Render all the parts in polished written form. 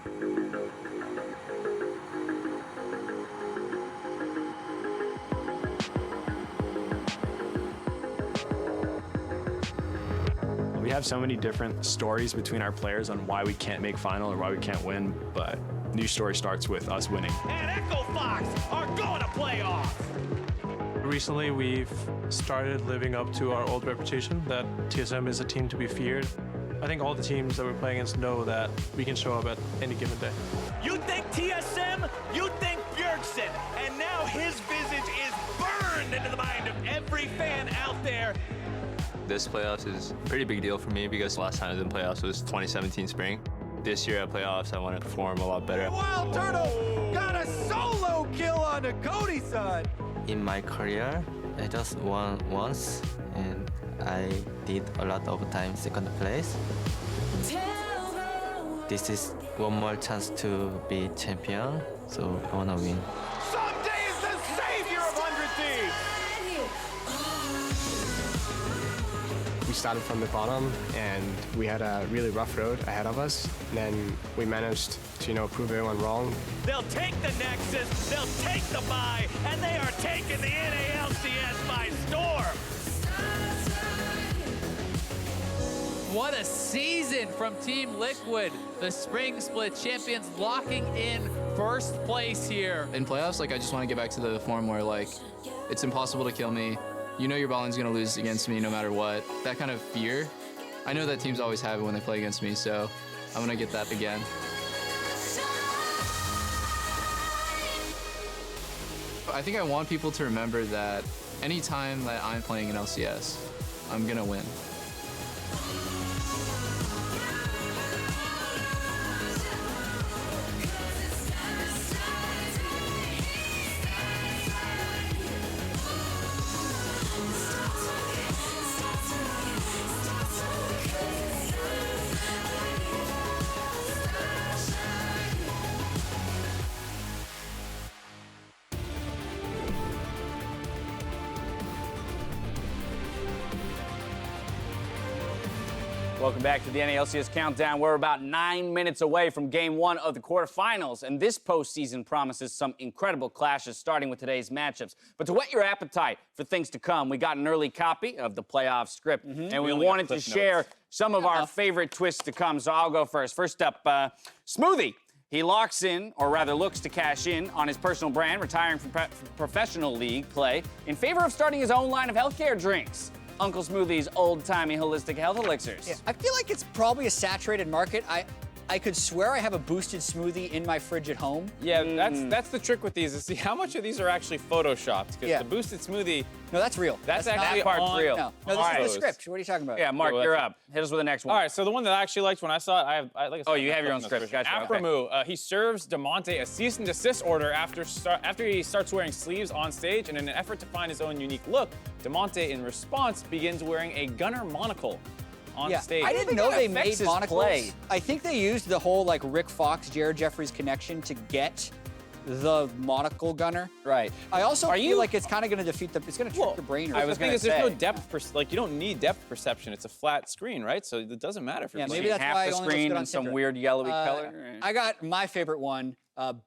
We have so many different stories between our players on why we can't make final or why we can't win, but new story starts with us winning. And Echo Fox are going to playoffs. Recently, we've started living up to our old reputation that TSM is a team to be feared. I think all the teams that we're playing against know that we can show up at any given day. You think TSM, you think Bjergsen, and now his visage is burned into the mind of every fan out there. This playoffs is a pretty big deal for me because last time I was in playoffs was 2017 spring. This year at playoffs, I want to perform a lot better. Wild Turtle got a solo kill on the Cody-san. In my career, I just won once, and I did a lot of time second place. This is one more chance to be champion, so I wanna win. Someday is the savior of 100 Thieves. We started from the bottom, and we had a really rough road ahead of us. And then we managed to, prove everyone wrong. They'll take the Nexus, they'll take the bye, and they are taking the NALCS by storm. What a season from Team Liquid. The Spring Split champions locking in first place here. In playoffs, I just want to get back to the form where, it's impossible to kill me. You know your bot lane's going to lose against me no matter what. That kind of fear, I know that teams always have it when they play against me, so I'm going to get that again. I think I want people to remember that anytime that I'm playing in LCS, I'm going to win. Welcome back to the NALCS Countdown. We're about 9 minutes away from Game 1 of the quarterfinals, and this postseason promises some incredible clashes, starting with today's matchups. But to whet your appetite for things to come, we got an early copy of the playoff script, and we wanted to share some of our favorite twists to come, so I'll go first. First up, Smoothie. He locks in, or rather looks to cash in, on his personal brand, retiring from professional league play in favor of starting his own line of healthcare drinks. Uncle Smoothie's old-timey holistic health elixirs. Yeah, I feel like it's probably a saturated market. I could swear I have a boosted smoothie in my fridge at home. Yeah, that's the trick with these, is see how much of these are actually photoshopped. Because the boosted smoothie... No, that's real. That's actually that part's real. No, this is the script. What are you talking about? Yeah, Mark, you're up. Hit us with the next one. All right, so the one that I actually liked when I saw it, Oh, you have your own script. Gotcha. Aframu, he serves Damonte a cease and desist order after he starts wearing sleeves on stage, and in an effort to find his own unique look, Damonte, in response, begins wearing a Gunnar monocle on stage. I didn't know they made monocles. I think they used the whole Rick Fox, Jared Jeffries connection to get the monocle gunner. Right. I also feel like it's kind of going to defeat it's going to trick your brain. I was going to say, there's no depth, you don't need depth perception. It's a flat screen, right? So it doesn't matter if you're maybe that's half why the I only screen on and some Tinder. weird yellowy color. I got my favorite one.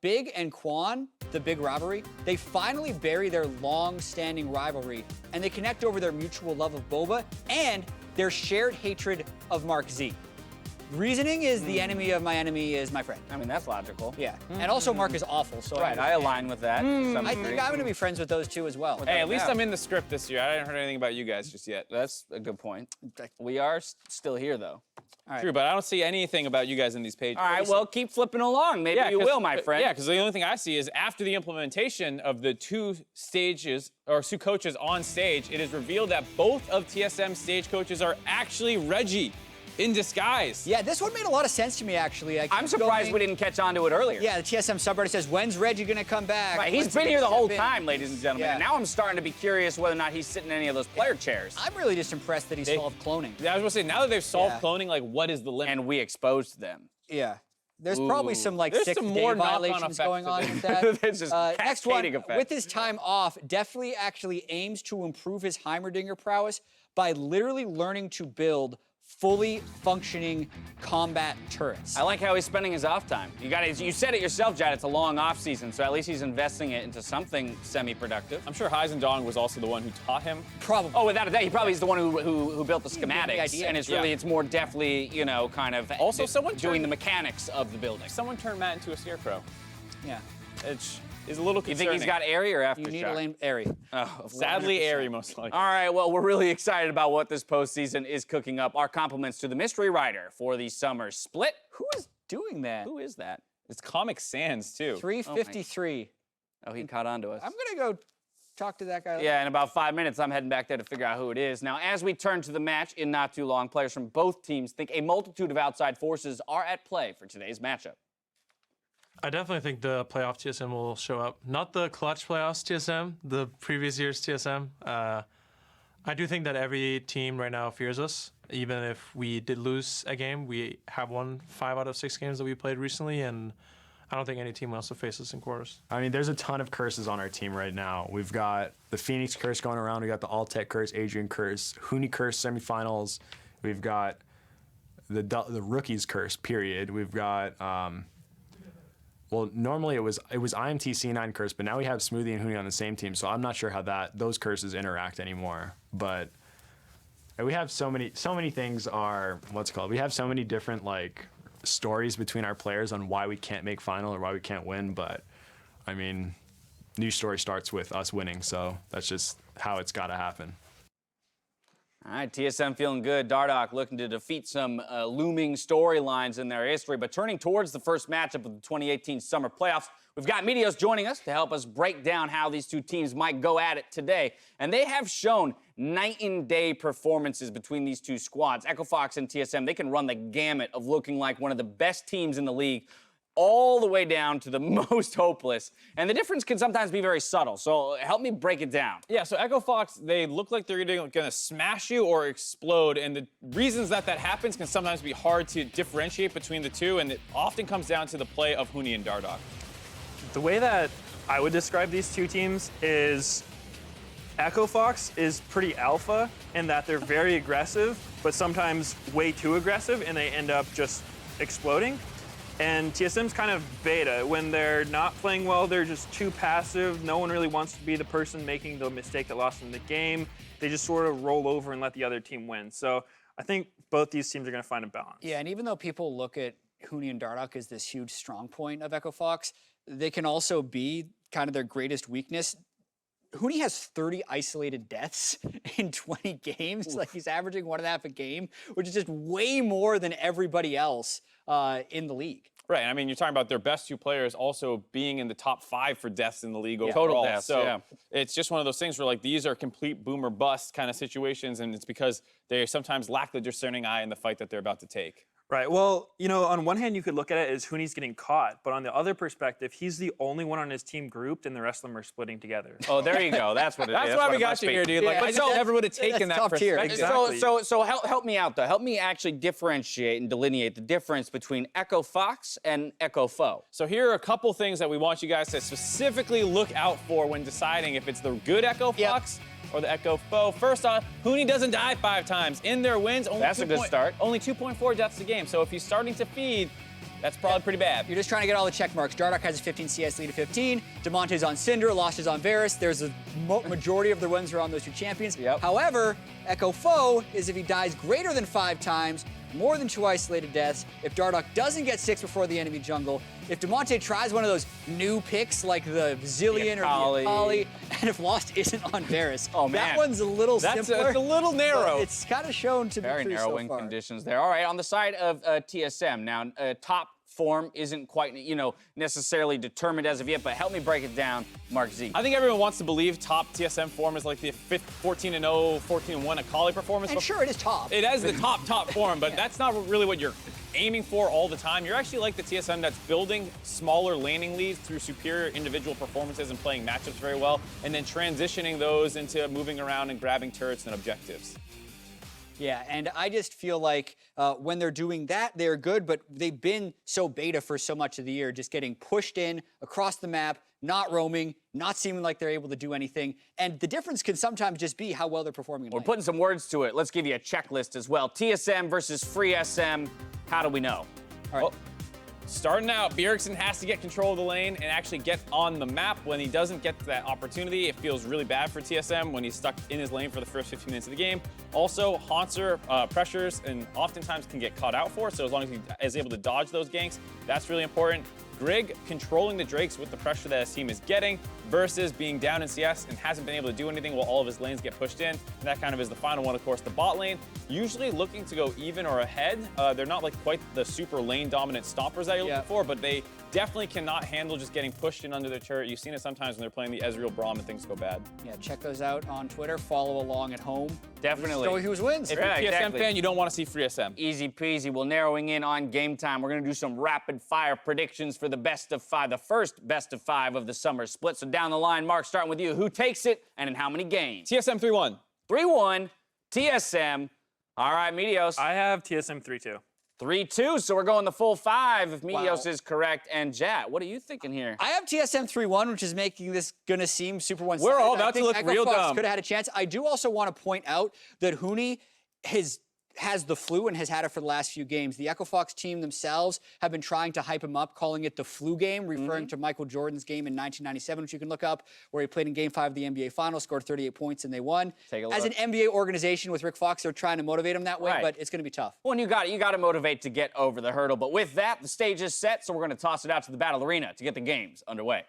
Big and Quan, the big rivalry, they finally bury their long-standing rivalry, and they connect over their mutual love of Boba and their shared hatred of Mark Z. Reasoning is the enemy of my enemy is my friend. I mean, that's logical. Yeah. And also Mark is awful, so I align with that. I think I'm going to be friends with those two as well. Hey, at least I'm in the script this year. I haven't heard anything about you guys just yet. That's a good point. We are still here, though. True, but I don't see anything about you guys in these pages. All right, well, keep flipping along. Maybe you will, my friend. Yeah, because the only thing I see is after the implementation of the two coaches on stage, it is revealed that both of TSM stage coaches are actually Reggie in disguise. Yeah, this one made a lot of sense to me, actually. I'm surprised we didn't catch on to it earlier. Yeah, the TSM subreddit says, when's Reggie going to come back? Right, he's been here the whole time, ladies and gentlemen. And now I'm starting to be curious whether or not he's sitting in any of those player chairs. I'm really just impressed that he solved cloning. Yeah, I was going to say, now that they've solved cloning, what is the limit? And we exposed them. Yeah. There's probably some more violations going on with that. There's just next one, effect. with his time off, definitely actually aims to improve his Heimerdinger prowess by literally learning to build fully functioning combat turrets. I like how he's spending his off time. You said it yourself, Jad, it's a long off season, so at least he's investing it into something semi-productive. I'm sure Dong was also the one who taught him. Probably. Oh, without a doubt, he probably is the one who built the schematics, the idea. and it's more deftly, you know, kind of Also, someone doing the mechanics of the building. Someone turned Matt into a scarecrow. Yeah. It's a little You concerning. think he's got Airy or Aftershock? You need a lane Airy. Oh, Sadly, Airy most likely. All right, well, we're really excited about what this postseason is cooking up. Our compliments to the mystery rider for the summer split. Who is doing that? Who is that? It's Comic Sans, too. 353. Oh, he caught on to us. I'm going to go talk to that guy. Yeah, in about 5 minutes, I'm heading back there to figure out who it is. Now, as we turn to the match in not too long, players from both teams think a multitude of outside forces are at play for today's matchup. I definitely think the playoff TSM will show up. Not the clutch playoffs TSM, the previous year's TSM. I do think that every team right now fears us. Even if we did lose a game, we have won 5 out of 6 games that we played recently, and I don't think any team wants to face us in quarters. I mean, there's a ton of curses on our team right now. We've got the Phoenix curse going around. We got the Altec curse, Adrian curse, Huni curse semifinals. We've got the rookies curse, period. We've got... well, normally it was IMT C9 curse, but now we have Smoothie and Huni on the same team, so I'm not sure how those curses interact anymore. But we have so many things are we have so many different like stories between our players on why we can't make final or why we can't win. But I mean, new story starts with us winning, so that's just how it's got to happen. All right, TSM feeling good. Dardoch looking to defeat some looming storylines in their history. But turning towards the first matchup of the 2018 Summer Playoffs, we've got Meteos joining us to help us break down how these two teams might go at it today. And they have shown night and day performances between these two squads. Echo Fox and TSM, they can run the gamut of looking like one of the best teams in the league, all the way down to the most hopeless. And the difference can sometimes be very subtle, so help me break it down. Yeah, so Echo Fox, they look like they're gonna smash you or explode, and the reasons that happens can sometimes be hard to differentiate between the two, and it often comes down to the play of Huni and Dardoch. The way that I would describe these two teams is Echo Fox is pretty alpha in that they're very aggressive, but sometimes way too aggressive, and they end up just exploding. And TSM's kind of beta. When they're not playing well, they're just too passive. No one really wants to be the person making the mistake that lost them the game. They just sort of roll over and let the other team win. So I think both these teams are going to find a balance. Yeah, and even though people look at Huni and Dardoch as this huge strong point of Echo Fox, they can also be kind of their greatest weakness. Huni has 30 isolated deaths in 20 games. Oof. Like he's averaging 1.5 a game, which is just way more than everybody else in the league. Right, I mean, you're talking about their best two players also being in the top 5 for deaths in the league overall. Total deaths, so yeah. It's just one of those things where like these are complete boom or bust kind of situations, and it's because they sometimes lack the discerning eye in the fight that they're about to take. Right. Well, you know, on one hand, you could look at it as Huni's getting caught, but on the other perspective, he's the only one on his team grouped, and the rest of them are splitting together. Oh, there you go. That's what it is. That's why we got you here, dude. Like, I just never would have taken that perspective. Exactly. So help me out, though. Help me actually differentiate and delineate the difference between Echo Fox and Echo Foe. So here are a couple things that we want you guys to specifically look out for when deciding if it's the good Echo Fox or the Echo Foe. First off, Huni doesn't die 5 times. In their wins, only That's a good start. Only 2.4 deaths a game. So if he's starting to feed, that's probably pretty bad. You're just trying to get all the check marks. Dardoch has a 15 CS lead of 15. Damonte's on Cinder, Lost is on Varus. There's a majority of their wins are on those two champions. Yep. However, Echo Foe is if he dies greater than 5 times, more than 2 isolated deaths, if Dardoch doesn't get 6 before the enemy jungle, if Damonte tries one of those new picks like the Zillion or the Akali, and if Lost isn't on Varus. Oh, man. That one's a little simpler. It's a little narrow. It's kind of shown to be very true narrow so win far. conditions there. All right, on the side of TSM, now top form isn't quite, necessarily determined as of yet, but help me break it down, Mark Z. I think everyone wants to believe top TSM form is like the 14-0, 14-1 Akali performance. And sure, it is top. It is the top form, but that's not really what you're aiming for all the time. You're actually like the TSM that's building smaller laning leads through superior individual performances and playing matchups very well, and then transitioning those into moving around and grabbing turrets and objectives. Yeah, and I just feel like when they're doing that, they're good, but they've been so beta for so much of the year, just getting pushed in across the map, not roaming, not seeming like they're able to do anything. And the difference can sometimes just be how well they're performing. We're putting some words to it. Let's give you a checklist as well. TSM versus Free SM. How do we know? All right. Well, starting out, Bjergsen has to get control of the lane and actually get on the map. When he doesn't get that opportunity, it feels really bad for TSM when he's stuck in his lane for the first 15 minutes of the game. Also, Hauntzer pressures and oftentimes can get caught out for, so as long as he is able to dodge those ganks, that's really important. Grig controlling the Drakes with the pressure that his team is getting versus being down in CS and hasn't been able to do anything while all of his lanes get pushed in. And that kind of is the final one, of course, the bot lane. Usually looking to go even or ahead. They're not like quite the super lane dominant stompers that you're looking for, but they definitely cannot handle just getting pushed in under their turret. You've seen it sometimes when they're playing the Ezreal Braum and things go bad. Yeah, check those out on Twitter. Follow along at home. Definitely. Show who's wins. If you're a TSM fan, you don't want to see Free SM. Easy peasy. Well, narrowing in on game time, we're going to do some rapid fire predictions for the best of 5, the first best of 5 of the summer split. So down the line, Mark, starting with you. Who takes it and in how many games? TSM 3-1. 3-1. TSM. All right, Meteos. I have TSM 3-2. 3-2, so we're going the full 5 if Meteos is correct. And Jat, what are you thinking here? I have TSM 3-1, which is making this gonna seem super one-sided. We're all about to look Echo real Fox dumb. Could have had a chance. I do also want to point out that Huni has the flu and has had it for the last few games. The Echo Fox team themselves have been trying to hype him up, calling it the flu game, referring to Michael Jordan's game in 1997, which you can look up, where he played in Game 5 of the NBA Finals, scored 38 points, and they won. Take a look. As an NBA organization with Rick Fox, they're trying to motivate him that way, but it's going to be tough. Well, and you got to motivate to get over the hurdle. But with that, the stage is set, so we're going to toss it out to the battle arena to get the games underway.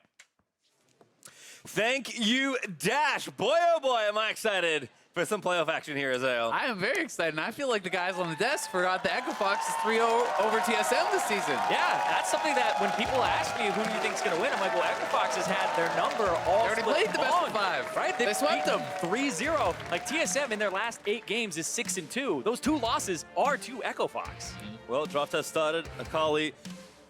Thank you, Dash. Boy, oh boy, am I excited for some playoff action here, Azale. I am very excited, and I feel like the guys on the desk forgot that Echo Fox is 3-0 over TSM this season. Yeah, that's something that when people ask me who do you think's going to win, I'm like, well, Echo Fox has had their number all They already played the best of 5. Right? They swept them. 3-0. Like, TSM in their last 8 games is 6-2. Those 2 losses are to Echo Fox. Well, draft has started. Akali,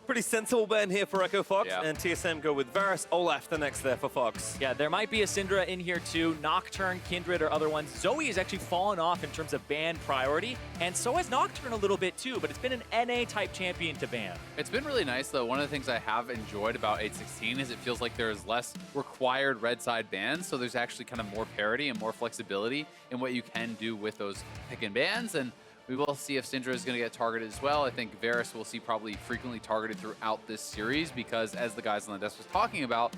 pretty sensible ban here for Echo Fox, Yeah. and TSM go with Varus. Olaf the next there for Fox. Yeah, there might be a Syndra in here too. Nocturne, Kindred, or other ones. Zoe has actually fallen off in terms of ban priority, and so has Nocturne a little bit too, but it's been an NA-type champion to ban. It's been really nice, though. One of the things I have enjoyed about 816 is it feels like there's less required red side bans, so there's actually kind of more parity and more flexibility in what you can do with those pick and bans, and we will see if Syndra is going to get targeted as well. I think Varus will see probably frequently targeted throughout this series because, as the guys on the desk was talking about,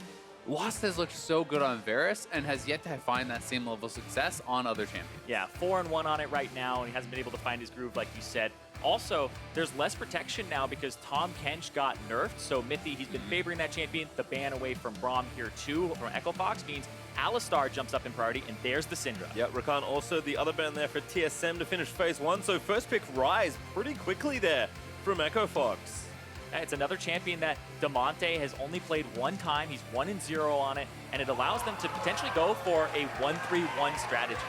Lost has looked so good on Varus and has yet to find that same level of success on other champions. Yeah, 4-1 on it right now, and he hasn't been able to find his groove like you said. Also, there's less protection now because Tahm Kench got nerfed, so Mithy, he's been favoring that champion. The ban away from Braum here too from Echo Fox means Alistar jumps up in priority, and there's the Syndra. Yeah, Rakan also the other ban there for TSM to finish phase 1. So first pick Ryze pretty quickly there from Echo Fox. It's another champion that Damonte has only played 1 time. He's 1-0 on it, and it allows them to potentially go for a 1-3-1 strategy.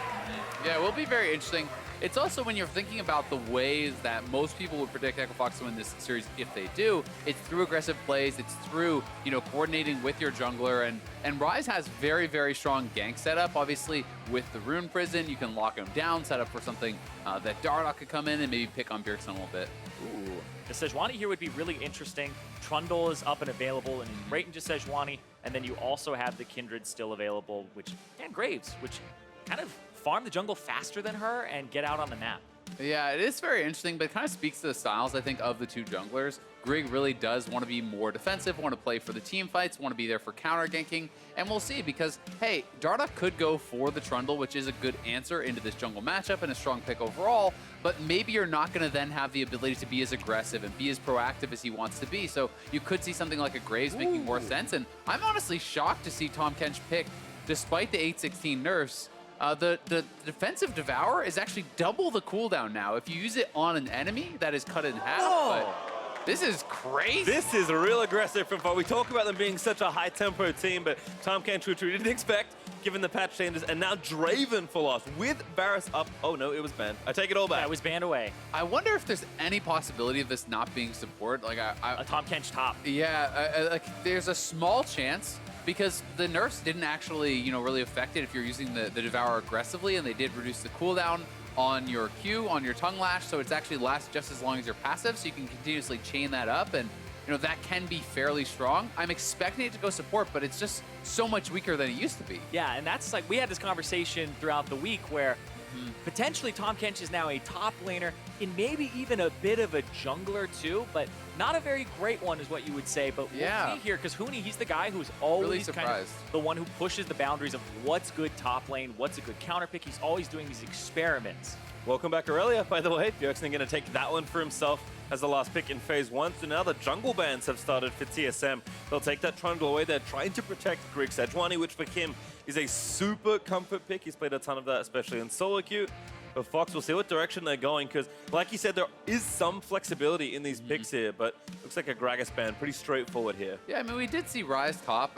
Yeah, it will be very interesting. It's also when you're thinking about the ways that most people would predict Echo Fox to win this series if they do, it's through aggressive plays, it's through, you know, coordinating with your jungler, and Ryze has very, very strong gank setup. Obviously, with the Rune Prison, you can lock him down, set up for something that Dardoch could come in and maybe pick on Bjergsen a little bit. Ooh. The Sejuani here would be really interesting. Trundle is up and available and right into Sejuani, and then you also have the Kindred still available, and Graves, which kind of farm the jungle faster than her and get out on the map. Yeah, it is very interesting, but it kind of speaks to the styles, I think, of the 2 junglers. Grig really does want to be more defensive, want to play for the team fights, want to be there for counter ganking, and we'll see because, hey, Dardoch could go for the Trundle, which is a good answer into this jungle matchup and a strong pick overall, but maybe you're not going to then have the ability to be as aggressive and be as proactive as he wants to be, so you could see something like a Graves making more sense, and I'm honestly shocked to see Tahm Kench pick, despite the 816 nerfs. The defensive Devour is actually double the cooldown now if you use it on an enemy that is cut in half. But this is crazy. This is real aggressive from far. We talk about them being such a high-tempo team, but Tahm Kench, which we didn't expect, given the patch changes, and now Draven for loss with Varus up. Oh no, it was banned. I take it all back. Yeah, it was banned away. I wonder if there's any possibility of this not being support. Like a Tahm Kench top. Yeah, like there's a small chance. Because the nerfs didn't actually, you know, really affect it if you're using the Devour aggressively, and they did reduce the cooldown on your Q, on your tongue lash, so it's actually lasts just as long as your passive, so you can continuously chain that up, and you know that can be fairly strong. I'm expecting it to go support, but it's just so much weaker than it used to be. Yeah, and that's like, we had this conversation throughout the week where potentially Tahm Kench is now a top laner and maybe even a bit of a jungler too, but not a very great one is what you would say. But we'll see here, because Huni, he's the guy who's always Really kind of the one who pushes the boundaries of what's good top lane, what's a good counter pick. He's always doing these experiments. Welcome back, Irelia, by the way. Bjergsen going to take that one for himself as the last pick in phase 1. So now the jungle bans have started for TSM. They'll take that triangle away. They're trying to protect Grig Sejuani, which for him is a super comfort pick. He's played a ton of that, especially in solo queue. But Fox, we'll see what direction they're going, because like you said, there is some flexibility in these picks here, but looks like a Gragas ban, pretty straightforward here. Yeah, I mean, we did see Ryze top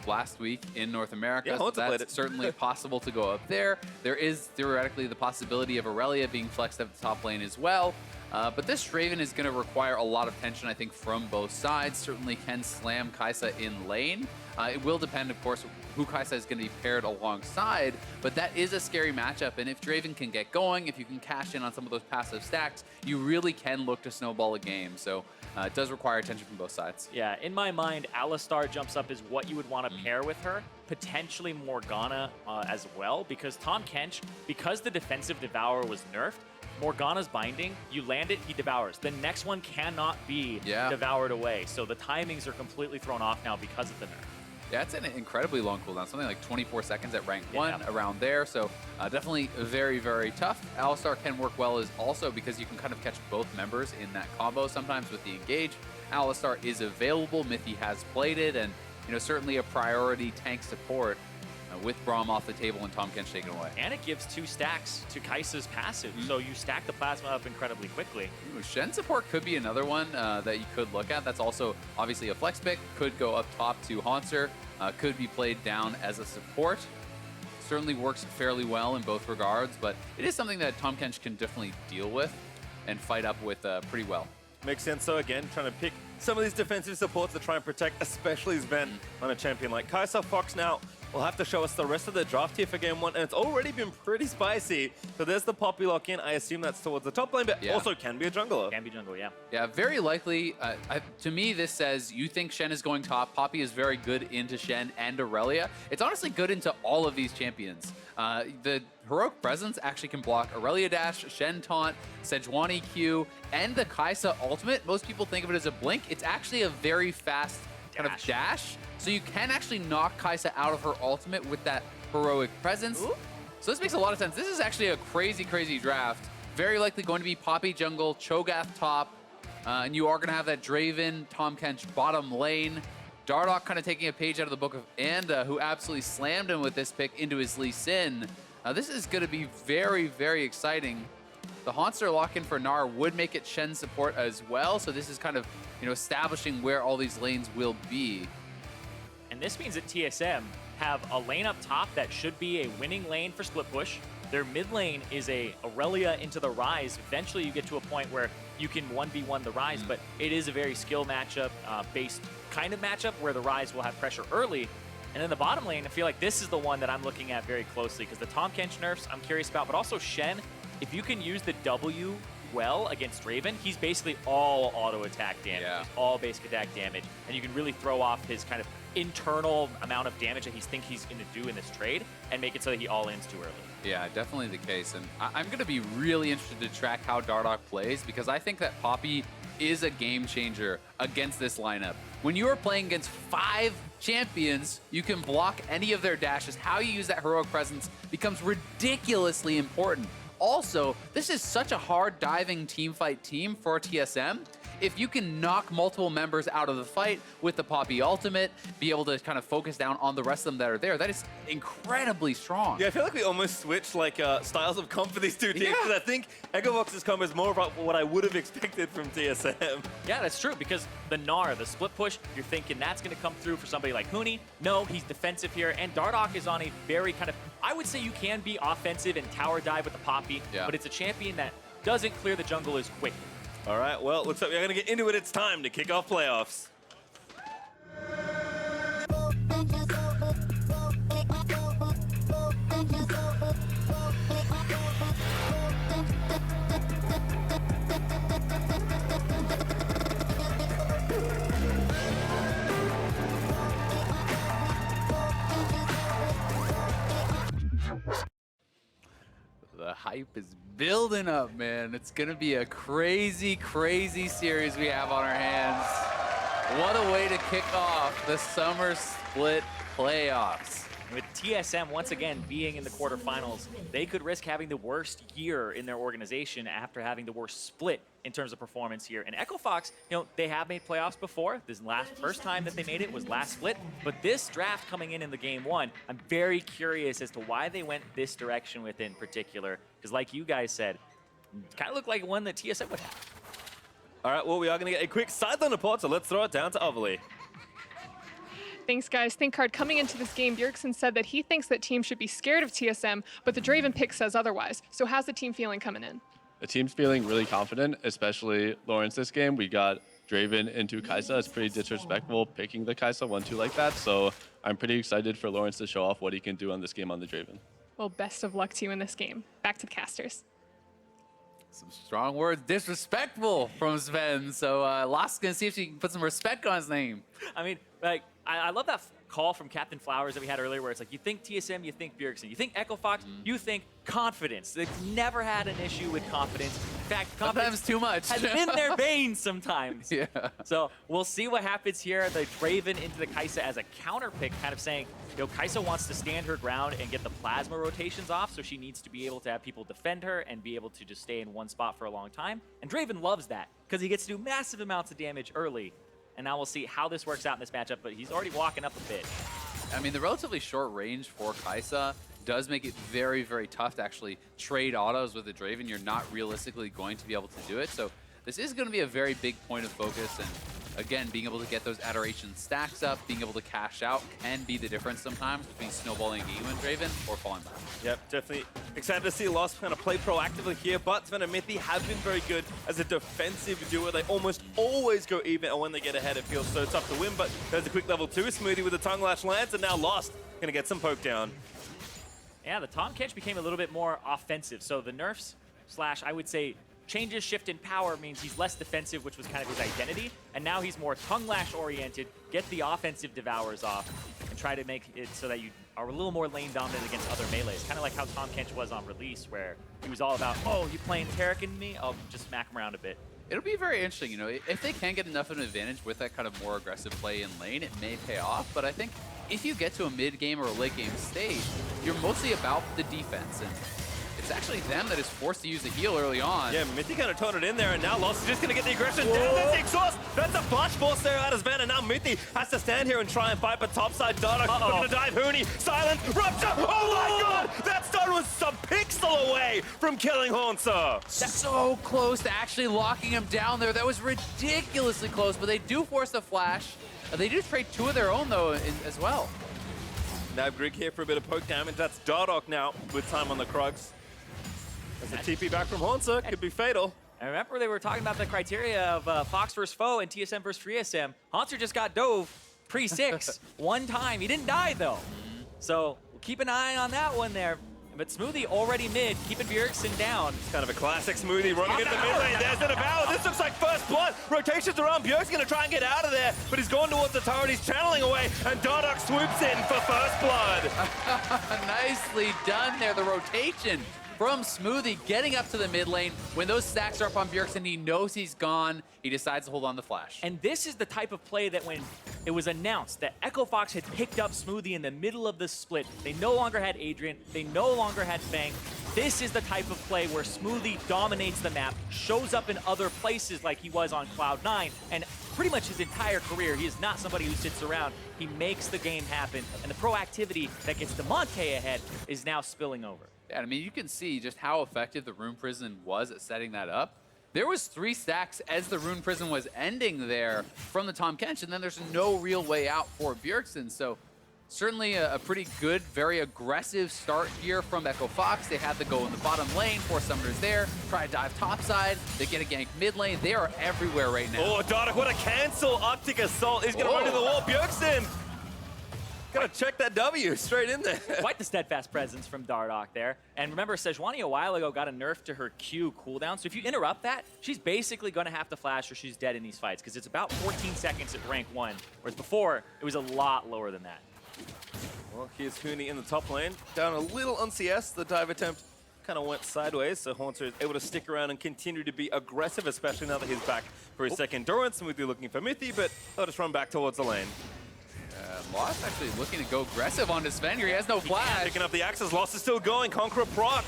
last week in North America. Yeah, so Hauntzer played that's it. certainly possible to go up there. There is theoretically the possibility of Irelia being flexed up the top lane as well. But this Draven is going to require a lot of tension, I think, from both sides. Certainly can slam Kai'Sa in lane. It will depend, of course, who Kai'Sa is going to be paired alongside, but that is a scary matchup. And if Draven can get going, if you can cash in on some of those passive stacks, you really can look to snowball a game. So it does require attention from both sides. Yeah, in my mind, Alistar jumps up as what you would want to pair with her. Potentially Morgana as well, because Tahm Kench, because the defensive Devour was nerfed, Morgana's binding, you land it, he devours. The next one cannot be devoured away. So the timings are completely thrown off now because of the nerf. Yeah, it's an incredibly long cooldown, something like 24 seconds at rank 1, around there. So definitely very, very tough. Alistar can work well as also because you can kind of catch both members in that combo sometimes with the engage. Alistar is available, Mithy has played it, and you know certainly a priority tank support with Braum off the table and Tahm Kench taken away. And it gives 2 stacks to Kai'Sa's passive, so you stack the plasma up incredibly quickly. Ooh, Shen support could be another one that you could look at. That's also obviously a flex pick. Could go up top to Hauntzer. Could be played down as a support. Certainly works fairly well in both regards, but it is something that Tahm Kench can definitely deal with and fight up with pretty well. Makes sense. So again, trying to pick some of these defensive supports to try and protect, especially Zven on a champion like Kai'Sa. Fox now will have to show us the rest of the draft here for game 1, and it's already been pretty spicy. So there's the Poppy lock in. I assume that's towards the top lane, but also can be a jungler. Can be jungle, yeah. Yeah, very likely. To me, this says you think Shen is going top. Poppy is very good into Shen and Irelia. It's honestly good into all of these champions. The Heroic Presence actually can block Irelia dash, Shen taunt, Sejuani Q, and the Kai'Sa ultimate. Most people think of it as a blink. It's actually a very fast kind of dash. So you can actually knock Kai'Sa out of her ultimate with that Heroic Presence. Ooh. So this makes a lot of sense. This is actually a crazy, crazy draft. Very likely going to be Poppy jungle, Cho'Gath top, and you are going to have that Draven, Tahm Kench bottom lane. Dardoch kind of taking a page out of the book of Anda, who absolutely slammed him with this pick into his Lee Sin. This is going to be very, very exciting. The Hauntzer lock-in for Gnar would make it Shen support as well, so this is kind of, you know, establishing where all these lanes will be. And this means that TSM have a lane up top that should be a winning lane for split push. Their mid lane is a Irelia into the Ryze. Eventually you get to a point where you can 1v1 the Ryze, but it is a very skill matchup based kind of matchup where the Ryze will have pressure early. And in the bottom lane, I feel like this is the one that I'm looking at very closely, because the Tahm Kench nerfs I'm curious about, but also Shen, if you can use the W well against Draven, he's basically all auto attack damage, all basic attack damage, and you can really throw off his kind of internal amount of damage that he's going to do in this trade and make it so that he all-ins too early. Yeah, definitely the case. And I'm going to be really interested to track how Dardoch plays, because I think that Poppy is a game changer against this lineup. When you are playing against 5 champions, you can block any of their dashes. How you use that Heroic Presence becomes ridiculously important. Also, this is such a hard diving team fight team for TSM. If you can knock multiple members out of the fight with the Poppy ultimate, be able to kind of focus down on the rest of them that are there, that is incredibly strong. Yeah, I feel like we almost switched like styles of comp for these two teams, because I think Echo Fox's comp is more about what I would have expected from TSM. Yeah, that's true, because the Gnar, the split push, you're thinking that's going to come through for somebody like Huni. No, he's defensive here, and Dardoch is on a very kind of, I would say you can be offensive and tower dive with the Poppy, but it's a champion that doesn't clear the jungle as quickly. All right, well, looks like we're going to get into it. It's time to kick off playoffs. hype is building up, man. It's going to be a crazy, crazy series we have on our hands. What a way to kick off the summer split playoffs. With TSM once again being in the quarterfinals, they could risk having the worst year in their organization after having the worst split in terms of performance here. And Echo Fox, you know, they have made playoffs before. This first time that they made it was last split. But this draft coming in the game one, I'm very curious as to why they went this direction with it in particular. Because like you guys said, it kind of looked like one that TSM would have. All right, well, we are going to get a quick sideline report, so let's throw it down to Overly. Thanks, guys. ThinkCard, coming into this game, Bjergsen said that he thinks that teams should be scared of TSM, but the Draven pick says otherwise. So how's the team feeling coming in? The team's feeling really confident, especially Lawrence this game. We got Draven into Kai'Sa. It's pretty disrespectful picking the Kai'Sa 1-2 like that, so I'm pretty excited for Lawrence to show off what he can do on this game on the Draven. Well, best of luck to you in this game. Back to the casters. Some strong words, disrespectful from Zven. So Lost's gonna see if she can put some respect on his name. I mean, like, I love that call from Captain Flowers that we had earlier where it's like, you think TSM, you think Bjergsen. You think Echo Fox, you think confidence. They've never had an issue with confidence. In fact, confidence sometimes too much. has been their veins sometimes. Yeah. So we'll see what happens here. The Draven into the Kai'Sa as a counter pick, kind of saying, you know, Kai'Sa wants to stand her ground and get the plasma rotations off, so she needs to be able to have people defend her and be able to just stay in one spot for a long time. And Draven loves that because he gets to do massive amounts of damage early. And now we'll see how this works out in this matchup, but he's already walking up a bit. I mean, the relatively short range for Kai'Sa does make it very, very tough to actually trade autos with the Draven. You're not realistically going to be able to do it. So this is going to be a very big point of focus. And again, being able to get those adoration stacks up, being able to cash out can be the difference sometimes between snowballing a game and Draven or falling back. Yep, definitely excited to see Lost kind of play proactively here, but Zven and Mithy have been very good as a defensive duo. They almost always go even, and when they get ahead, it feels so tough to win, but there's a quick level 2. Smoothie with a tongue lash lands, and now Lost gonna get some poke down. Yeah, the Tahm Kench became a little bit more offensive, so the nerfs slash, I would say, changes shift in power means he's less defensive, which was kind of his identity, and now he's more tongue lash oriented, get the offensive devours off, and try to make it so that you are a little more lane dominant against other melees. Kind of like how Tahm Kench was on release, where he was all about, oh, you playing Terrakin me? I'll just smack him around a bit. It'll be very interesting, you know, if they can get enough of an advantage with that kind of more aggressive play in lane, it may pay off, but I think if you get to a mid-game or a late-game stage, you're mostly about the defense, and it's actually them that is forced to use the heal early on. Yeah, Mithy kind of turned it in there, and now Lost is just going to get the aggression down. That's the exhaust. That's a flash force there out of Zven, and now Mithy has to stand here and try and fight, but topside Dardoch looking to dive Huni. Silent, rupture. Oh my god! That stun was some pixel away from killing Hauntzer. So close to actually locking him down there. That was ridiculously close, but they do force the flash. They do trade 2 of their own, though, as well. Now Grig here for a bit of poke damage. That's Dardoch now with time on the Krugs. As a TP back from Hauntzer could be fatal. I remember they were talking about the criteria of Fox versus Foe and TSM versus FreeSM. Hauntzer just got dove pre-6 one time. He didn't die, though. So we'll keep an eye on that one there. But Smoothie already mid, keeping Bjergsen down. It's kind of a classic Smoothie running into mid lane. There's an Devour. This looks like first blood. Rotations around. Bjergsen going to try and get out of there, but he's going towards the turret. He's channeling away, and Dardoch swoops in for first blood. Nicely done there, the rotation from Smoothie getting up to the mid lane. When those stacks are up on Bjergsen, he knows he's gone. He decides to hold on the flash. And this is the type of play that when it was announced that Echo Fox had picked up Smoothie in the middle of the split, they no longer had Adrian, they no longer had Fang. This is the type of play where Smoothie dominates the map, shows up in other places like he was on Cloud9, and pretty much his entire career, he is not somebody who sits around. He makes the game happen, and the proactivity that gets Damonte ahead is now spilling over. Yeah, I mean, you can see just how effective the Rune Prison was at setting that up. There was 3 stacks as the Rune Prison was ending there from the Tahm Kench, and then there's no real way out for Bjergsen. So certainly a pretty good, very aggressive start here from Echo Fox. They had to go in the bottom lane, 4 summoners there, try to dive topside. They get a gank mid lane. They are everywhere right now. Oh, Dardoch, what a cancel Arctic Assault. He's going to run to the wall. Bjergsen gonna check that W straight in there. Quite the steadfast presence from Dardoch there. And remember, Sejuani a while ago got a nerf to her Q cooldown. So if you interrupt that, she's basically gonna have to flash or she's dead in these fights because it's about 14 seconds at rank 1. Whereas before, it was a lot lower than that. Well, here's Huni in the top lane. Down a little on CS. The dive attempt kind of went sideways, so Hauntzer is able to stick around and continue to be aggressive, especially now that he's back for his second endurance. Smoothie looking for Mithy, but they'll just run back towards the lane. Lost actually looking to go aggressive onto Zven here. He has no flash. Picking up the axes. Lost is still going. Conqueror proc.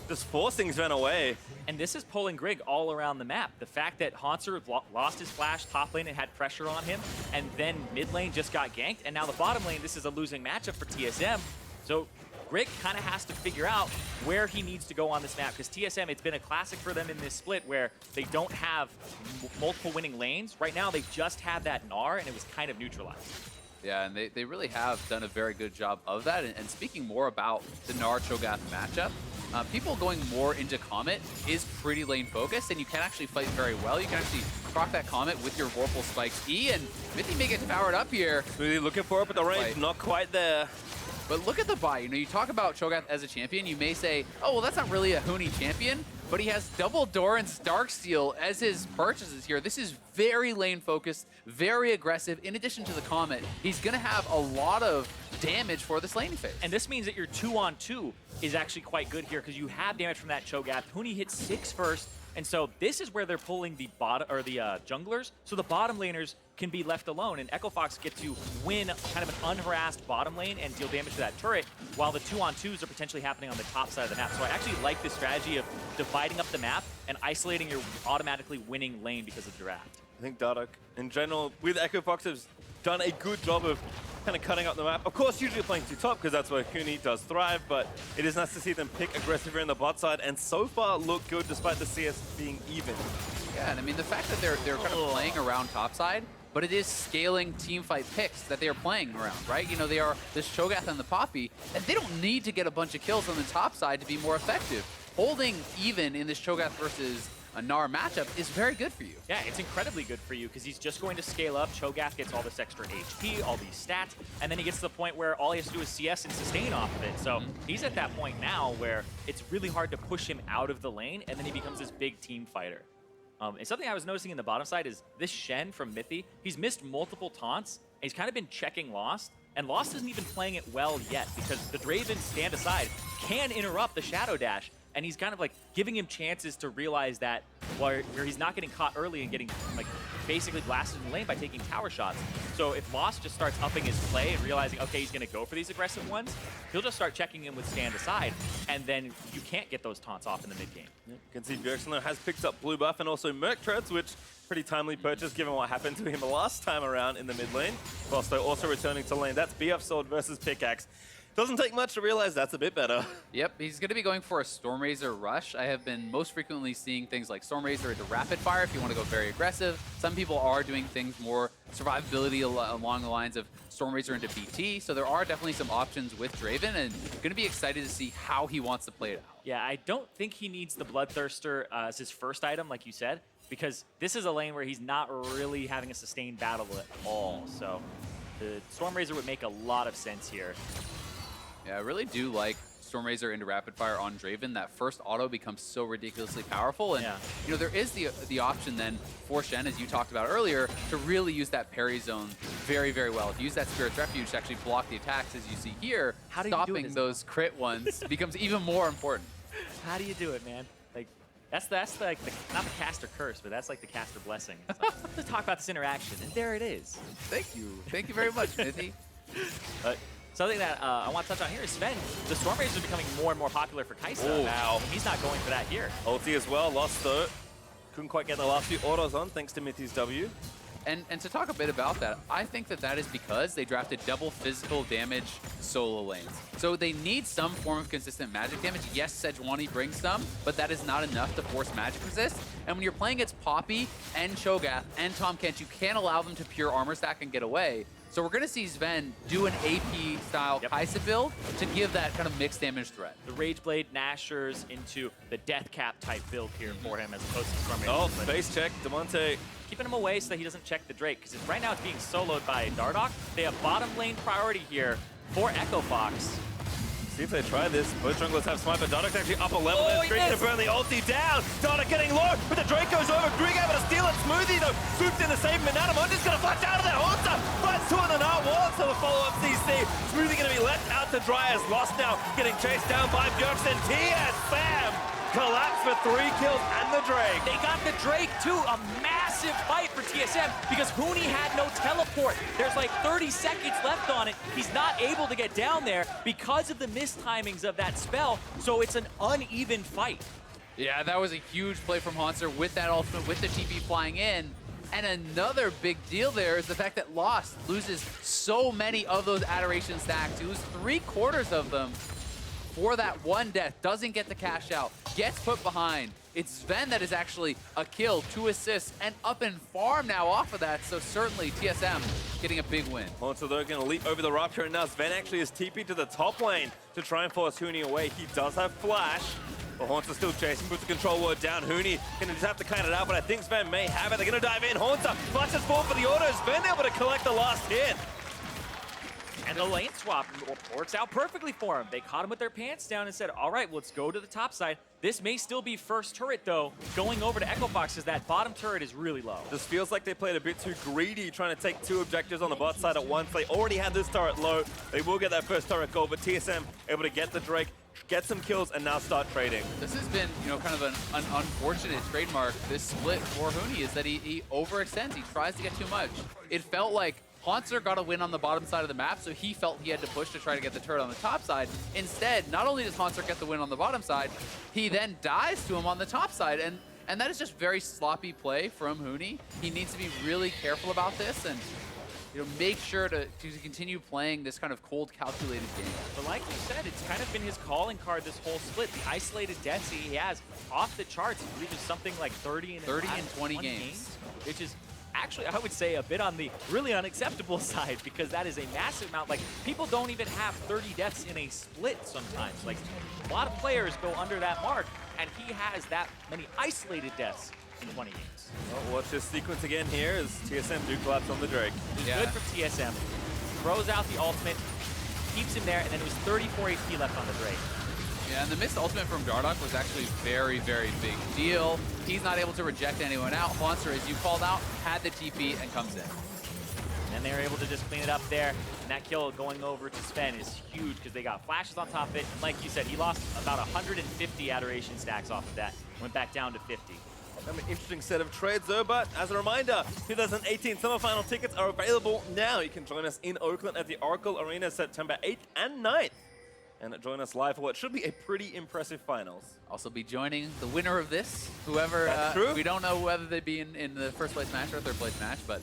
Just forcing Zven away. And this is pulling Grig all around the map. The fact that Hauntzer lost his flash top lane and had pressure on him, and then mid lane just got ganked, and now the bottom lane, this is a losing matchup for TSM. So Grig kind of has to figure out where he needs to go on this map, because TSM, it's been a classic for them in this split where they don't have multiple winning lanes. Right now, they just have that Gnar, and it was kind of neutralized. Yeah, and they really have done a very good job of that. And speaking more about the Gnar Cho'Gath matchup, people going more into Comet is pretty lane focused, and you can actually fight very well. You can actually proc that Comet with your Vorpal Spikes E, and Mithy may get powered up here. Smoothie looking for it, but the range not quite there. But look at the buy. You know, you talk about Cho'Gath as a champion, you may say, oh, well, that's not really a Huni champion, but he has double Doran's Darksteel as his purchases here. This is very lane focused, very aggressive. In addition to the Comet, he's gonna have a lot of damage for this laning phase. And this means that your 2-on-2 is actually quite good here because you have damage from that Cho'Gath. Huni hits 6 first, and so this is where they're pulling the bottom or the junglers, so the bottom laners can be left alone, and Echo Fox get to win kind of an unharassed bottom lane and deal damage to that turret, while the 2-on-2s are potentially happening on the top side of the map. So I actually like this strategy of dividing up the map and isolating your automatically winning lane because of the draft. I think Dardoch, in general, with Echo Fox, has done a good job of kind of cutting up the map. Of course, usually playing too top because that's where Huni does thrive, but it is nice to see them pick aggressive in the bot side and so far look good despite the CS being even. Yeah, and I mean, the fact that they're kind of playing around topside, but it is scaling teamfight picks that they are playing around, right? You know, they are this Cho'Gath and the Poppy, and they don't need to get a bunch of kills on the top side to be more effective. Holding even in this Cho'Gath versus a Gnar matchup is very good for you. Yeah, it's incredibly good for you because he's just going to scale up. Cho'Gath gets all this extra HP, all these stats, and then he gets to the point where all he has to do is CS and sustain off of it. So he's at that point now where it's really hard to push him out of the lane, and then he becomes this big team fighter. And something I was noticing in the bottom side is this Shen from Mithy. He's missed multiple taunts, and he's kind of been checking Lost, and Lost isn't even playing it well yet because the Draven stand aside can interrupt the Shadow Dash, and he's kind of like giving him chances to realize that where he's not getting caught early and getting like basically blasted in the lane by taking tower shots. So if Lost just starts upping his play and realizing, okay, he's gonna go for these aggressive ones, he'll just start checking him with stand aside, and then you can't get those taunts off in the mid game. You can see Bjergsen has picked up blue buff and also Merc Treads, which pretty timely purchase given what happened to him last time around in the mid lane. Whilst they're also returning to lane. That's BF Sword versus Pickaxe. Doesn't take much to realize that's a bit better. Yep, he's going to be going for a Stormrazor rush. I have been most frequently seeing things like Stormrazor into Rapid Fire if you want to go very aggressive. Some people are doing things more survivability along the lines of Stormrazor into BT. So there are definitely some options with Draven, and going to be excited to see how he wants to play it out. Yeah, I don't think he needs the Bloodthirster as his first item, like you said, because this is a lane where he's not really having a sustained battle at all. So the Stormrazor would make a lot of sense here. Yeah, I really do like Stormrazor into Rapid Fire on Draven. That first auto becomes so ridiculously powerful. And, you know, there is the option then for Shen, as you talked about earlier, to really use that parry zone very, very well. If you use that Spirit's Refuge to actually block the attacks, as you see here, stopping those crit ones becomes even more important. How do you do it, man? Like, that's like not the caster curse, but that's like the caster blessing. It's like, let's talk about this interaction, and there it is. Thank you. Thank you very much, Mithy. Something that I want to touch on here is Zven. The Stormrazor is becoming more and more popular for Kai'Sa now. He's not going for that here. Ulti as well, lost though. Couldn't quite get the last few autos on thanks to Mithy's W. And to talk a bit about that, I think that is because they drafted double physical damage solo lanes. So they need some form of consistent magic damage. Yes, Sejuani brings some, but that is not enough to force magic resist. And when you're playing against Poppy and Cho'Gath and Tahm Kench, you can't allow them to pure armor stack and get away. So we're going to see Zven do an AP-style Kai'Sa build to give that kind of mixed damage threat. The Rageblade Nashers into the Death Cap type build here for him as opposed to Stormrazor. Oh, face check, Damonte. Keeping him away so that he doesn't check the Drake, because right now it's being soloed by Dardoch. They have bottom lane priority here for Echo Fox. see if they try this. Both junglers have smite, but Dardoch's actually up a level. They're streaking to burn the ulti down. Dardoch getting low, but the Drake goes over. Grig able to steal it. Smoothie, though, swooped in to save him, and Damonte's gonna flash out of there. Hauntzer finds two on the Gnar wall to the follow-up CC. Smoothie gonna be left out to dry as lost now, getting chased down by Bjergsen. TSM collapse for 3 kills and the Drake. They got the Drake too, a massive fight for TSM because Huni had no teleport. There's like 30 seconds left on it. He's not able to get down there because of the mistimings of that spell, so it's an uneven fight. Yeah, that was a huge play from Hauntzer with that ultimate, with the TP flying in. And another big deal there is the fact that Lost loses so many of those Adoration stacks. He loses 3/4 of them for that one death, doesn't get the cash out, gets put behind. It's Zven that is actually a kill, 2 assists, and up in farm now off of that, so certainly TSM getting a big win. Hauntzer, though, going to leap over the Rupture, and now Zven actually is TP'd to the top lane to try and force Huni away. He does have Flash, but Hauntzer still chasing, puts the control word down. Huni going to just have to count it out, but I think Zven may have it. They're going to dive in. Hauntzer flashes forward for the auto. Zven able to collect the last hit. And the lane swap works out perfectly for him. They caught him with their pants down and said, all right, let's go to the top side. This may still be first turret, though, going over to Echo Fox, because that bottom turret is really low. This feels like they played a bit too greedy, trying to take 2 objectives on the bot side at once. They already had this turret low. They will get that first turret goal, but TSM able to get the Drake, get some kills, and now start trading. This has been, you know, kind of an unfortunate trademark, this split for Huni, is that he overextends. He tries to get too much. It felt like Hauntzer got a win on the bottom side of the map, so he felt he had to push to try to get the turret on the top side. Instead, not only does Hauntzer get the win on the bottom side, he then dies to him on the top side, and that is just very sloppy play from Huni. He needs to be really careful about this and, you know, make sure to continue playing this kind of cold, calculated game. But like you said, it's kind of been his calling card this whole split. The isolated deaths he has off the charts. I believe it's something like 30 and 20 games, which is actually, I would say, a bit on the really unacceptable side, because that is a massive amount. Like, people don't even have 30 deaths in a split sometimes. Like, a lot of players go under that mark, and he has that many isolated deaths in 20 games. Well, watch this sequence again here as TSM do collapse on the Drake. Yeah. Good from TSM. Throws out the ultimate, keeps him there, and then it was 34 HP left on the Drake. Yeah, and the missed ultimate from Dardoch was actually very, very big deal. He's not able to reject anyone out. Hauntzer, as you called out, had the TP and comes in. And they were able to just clean it up there. And that kill going over to Sven is huge because they got flashes on top of it. And like you said, he lost about 150 Adoration stacks off of that. Went back down to 50. An interesting set of trades though, but as a reminder, 2018 Summer Final tickets are available now. You can join us in Oakland at the Oracle Arena September 8th and 9th. And join us live for what should be a pretty impressive finals. Also be joining the winner of this, whoever, we don't know whether they'd be in the first place match or third place match, but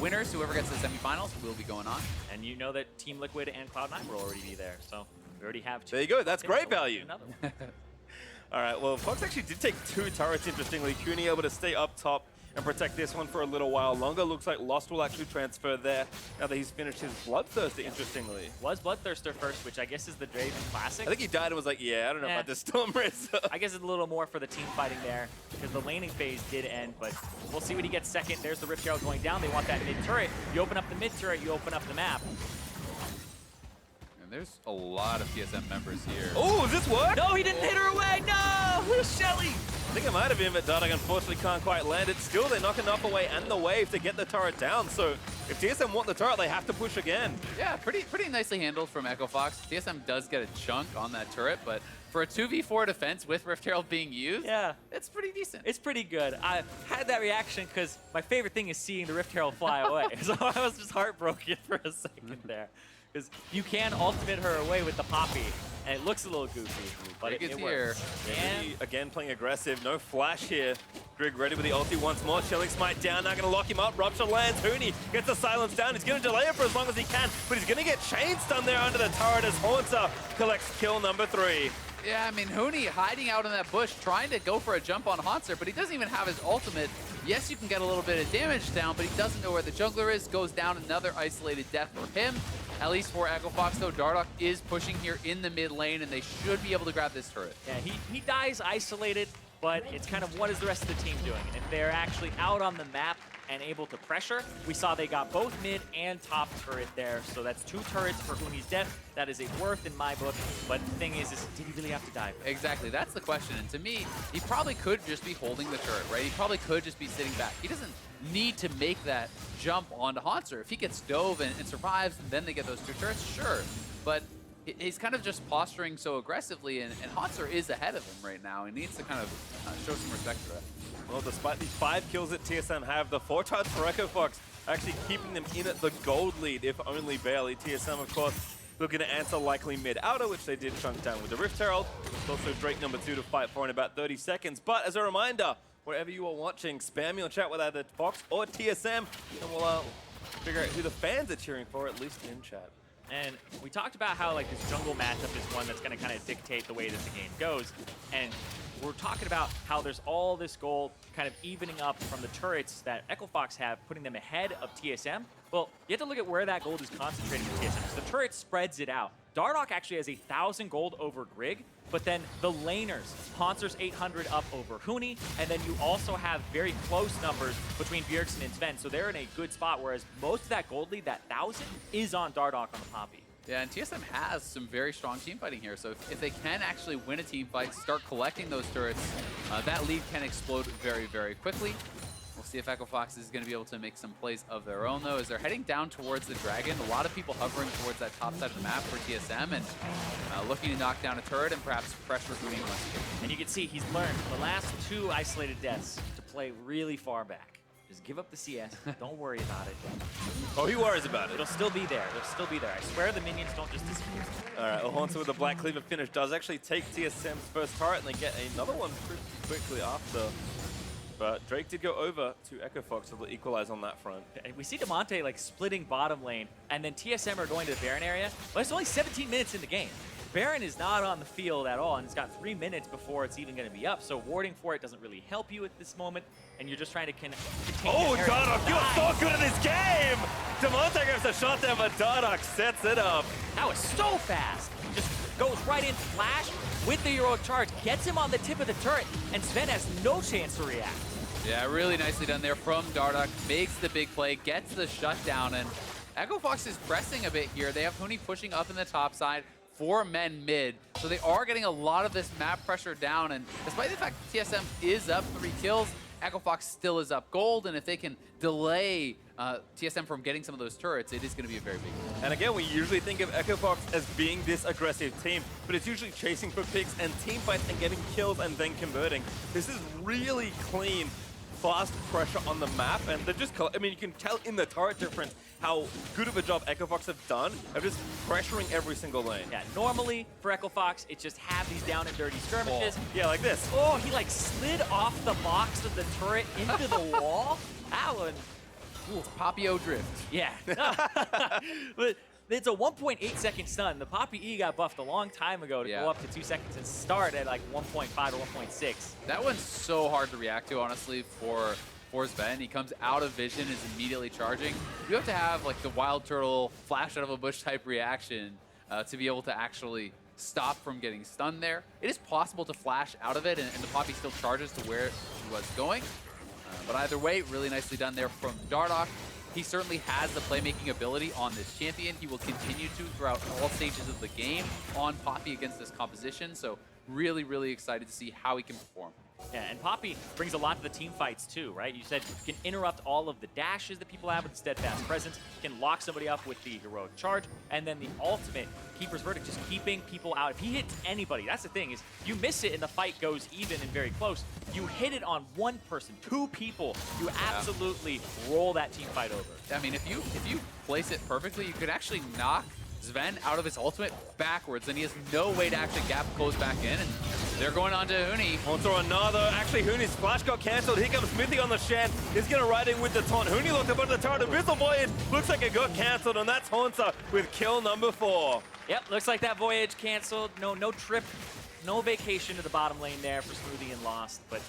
winners, whoever gets to the semifinals, will be going on. And you know that Team Liquid and Cloud9 will already be there, so we already have 2. There you go, that's great value. All right, well, Fox actually did take 2 turrets, interestingly. Huni able to stay up top and protect this one for a little while longer. Looks like Lost will actually transfer there now that he's finished his Bloodthirster, interestingly. Was Bloodthirster first, which I guess is the Draven Classic. I think he died and was like, yeah, I don't know about this Storm Risk. I guess it's a little more for the team fighting there because the laning phase did end, but we'll see what he gets second. There's the Rift Herald going down. They want that mid-turret. You open up the mid-turret, you open up the map. And there's a lot of TSM members here. Oh, is this what? No, he didn't hit her away. No, who's Shelly? I think it might have been, but Dardoch unfortunately can't quite land it. Still, they're knocking up away and the wave to get the turret down. So if TSM want the turret, they have to push again. Yeah, pretty nicely handled from Echo Fox. TSM does get a chunk on that turret, but for a 2v4 defense with Rift Herald being used, yeah, it's pretty decent. It's pretty good. I had that reaction because my favorite thing is seeing the Rift Herald fly away. So I was just heartbroken for a second there. Because you can ultimate her away with the Poppy, and it looks a little goofy, but it works. And again playing aggressive, no flash here. Grig ready with the ulti once more, Shelling Smite down, now gonna lock him up, Rupture lands, Huni gets the silence down, he's gonna delay it for as long as he can, but he's gonna get chain stunned there under the turret as Hauntzer collects kill number 3. Yeah, I mean, Huni hiding out in that bush, trying to go for a jump on Hauntzer, but he doesn't even have his ultimate. Yes, you can get a little bit of damage down, but he doesn't know where the jungler is. Goes down, another isolated death for him. At least for Echo Fox, though, Dardoch is pushing here in the mid lane, and they should be able to grab this turret. Yeah, he dies isolated, but it's kind of what is the rest of the team doing? And if they're actually out on the map and able to pressure, we saw they got both mid and top turret there, so that's 2 turrets for Huni's death. That is a worth in my book, but the thing is did he really have to die? Exactly, that's the question, and to me, he probably could just be holding the turret, right? He probably could just be sitting back. He doesn't need to make that jump onto Hauntzer. If he gets dove and survives, and then they get those 2 turrets, sure, but he's kind of just posturing so aggressively, and Hauntzer is ahead of him right now. He needs to kind of show some respect for that. Well, despite the 5 kills that TSM have, the 4 charge for Echo Fox actually keeping them in at the gold lead, if only barely. TSM, of course, looking to answer likely mid-outer, which they did chunk down with the Rift Herald. There's also Drake number 2 to fight for in about 30 seconds. But as a reminder, wherever you are watching, spam your chat with either Fox or TSM, and we'll figure out who the fans are cheering for, at least in chat. And we talked about how like this jungle matchup is one that's going to kind of dictate the way that the game goes. And we're talking about how there's all this gold kind of evening up from the turrets that Echo Fox have, putting them ahead of TSM. Well, you have to look at where that gold is concentrating with TSM. So the turret spreads it out. Dardoch actually has 1,000 gold over Grig, but then the laners, Hauntzer's 800 up over Huni, and then you also have very close numbers between Bjergsen and Zven, so they're in a good spot, whereas most of that gold lead, that 1,000, is on Dardoch on the Poppy. Yeah, and TSM has some very strong team fighting here, so if they can actually win a team fight, start collecting those turrets, that lead can explode very, very quickly. We'll see if Echo Fox is going to be able to make some plays of their own, though, as they're heading down towards the Dragon. A lot of people hovering towards that top side of the map for TSM, and looking to knock down a turret and perhaps pressure Huni once again. And you can see he's learned the last 2 isolated deaths to play really far back. Just give up the CS. Don't worry about it. Oh, he worries about it. It'll still be there. It'll still be there. I swear the minions don't just disappear. All right, Hauntzer with the Black Cleaver finish does actually take TSM's first turret, and they get another one pretty quickly after. But Drake did go over to Echo Fox, so they'll equalize on that front. We see Damonte like splitting bottom lane, and then TSM are going to the Baron area. But it's only 17 minutes in the game. Baron is not on the field at all, and it's got 3 minutes before it's even going to be up. So warding for it doesn't really help you at this moment, and you're just trying to contain. Oh, Dardoch, you are so good at this game! Damonte gives a shot there, but Dardoch sets it up. That was so fast. Just goes right in flash with the heroic charge, gets him on the tip of the turret, and Zven has no chance to react. Yeah, really nicely done there from Dardoch. Makes the big play, gets the shutdown, and Echo Fox is pressing a bit here. They have Huni pushing up in the top side, 4 men mid, so they are getting a lot of this map pressure down, and despite the fact that TSM is up 3 kills, Echo Fox still is up gold, and if they can delay TSM from getting some of those turrets, it is going to be a very big deal. And again, we usually think of Echo Fox as being this aggressive team, but it's usually chasing for picks and team fights and getting kills and then converting. This is really clean, fast pressure on the map, and they're just, I mean, you can tell in the turret difference how good of a job Echo Fox have done of just pressuring every single lane. Yeah, normally for Echo Fox, it's just have these down and dirty skirmishes. Yeah, like this. Oh, he like slid off the box of the turret into the wall. That one. Ooh, Papio drift. Yeah. But it's a 1.8 second stun. The Poppy E got buffed a long time ago to go up to 2 seconds and start at like 1.5 or 1.6. That one's so hard to react to, honestly, for Zven. He comes out of vision, is immediately charging. You have to have like the wild turtle flash out of a bush type reaction to be able to actually stop from getting stunned there. It is possible to flash out of it, and the Poppy still charges to where he was going. But either way, really nicely done there from Dardoch. He certainly has the playmaking ability on this champion. He will continue to throughout all stages of the game on Poppy against this composition. So really, really excited to see how he can perform. Yeah, and Poppy brings a lot to the team fights too, right? You said you can interrupt all of the dashes that people have with the steadfast presence, you can lock somebody up with the heroic charge, and then the ultimate, Keeper's Verdict, just keeping people out. If he hits anybody, that's the thing, is you miss it and the fight goes even and very close. You hit it on 1 person, 2 people, you absolutely roll that team fight over. I mean, if you place it perfectly, you could actually knock Zven out of his ultimate backwards, and he has no way to actually gap close back in, and they're going on to Huni. Onto another. Actually, Huni's flash got cancelled. Here comes Mithy on the Shen. He's going to ride in with the taunt. Huni looked up on the turret. Abyssal Voyage looks like it got cancelled, and that's Hauntzer with kill number 4. Yep, looks like that voyage canceled. No trip, no vacation to the bottom lane there for Smoothie and Lost, but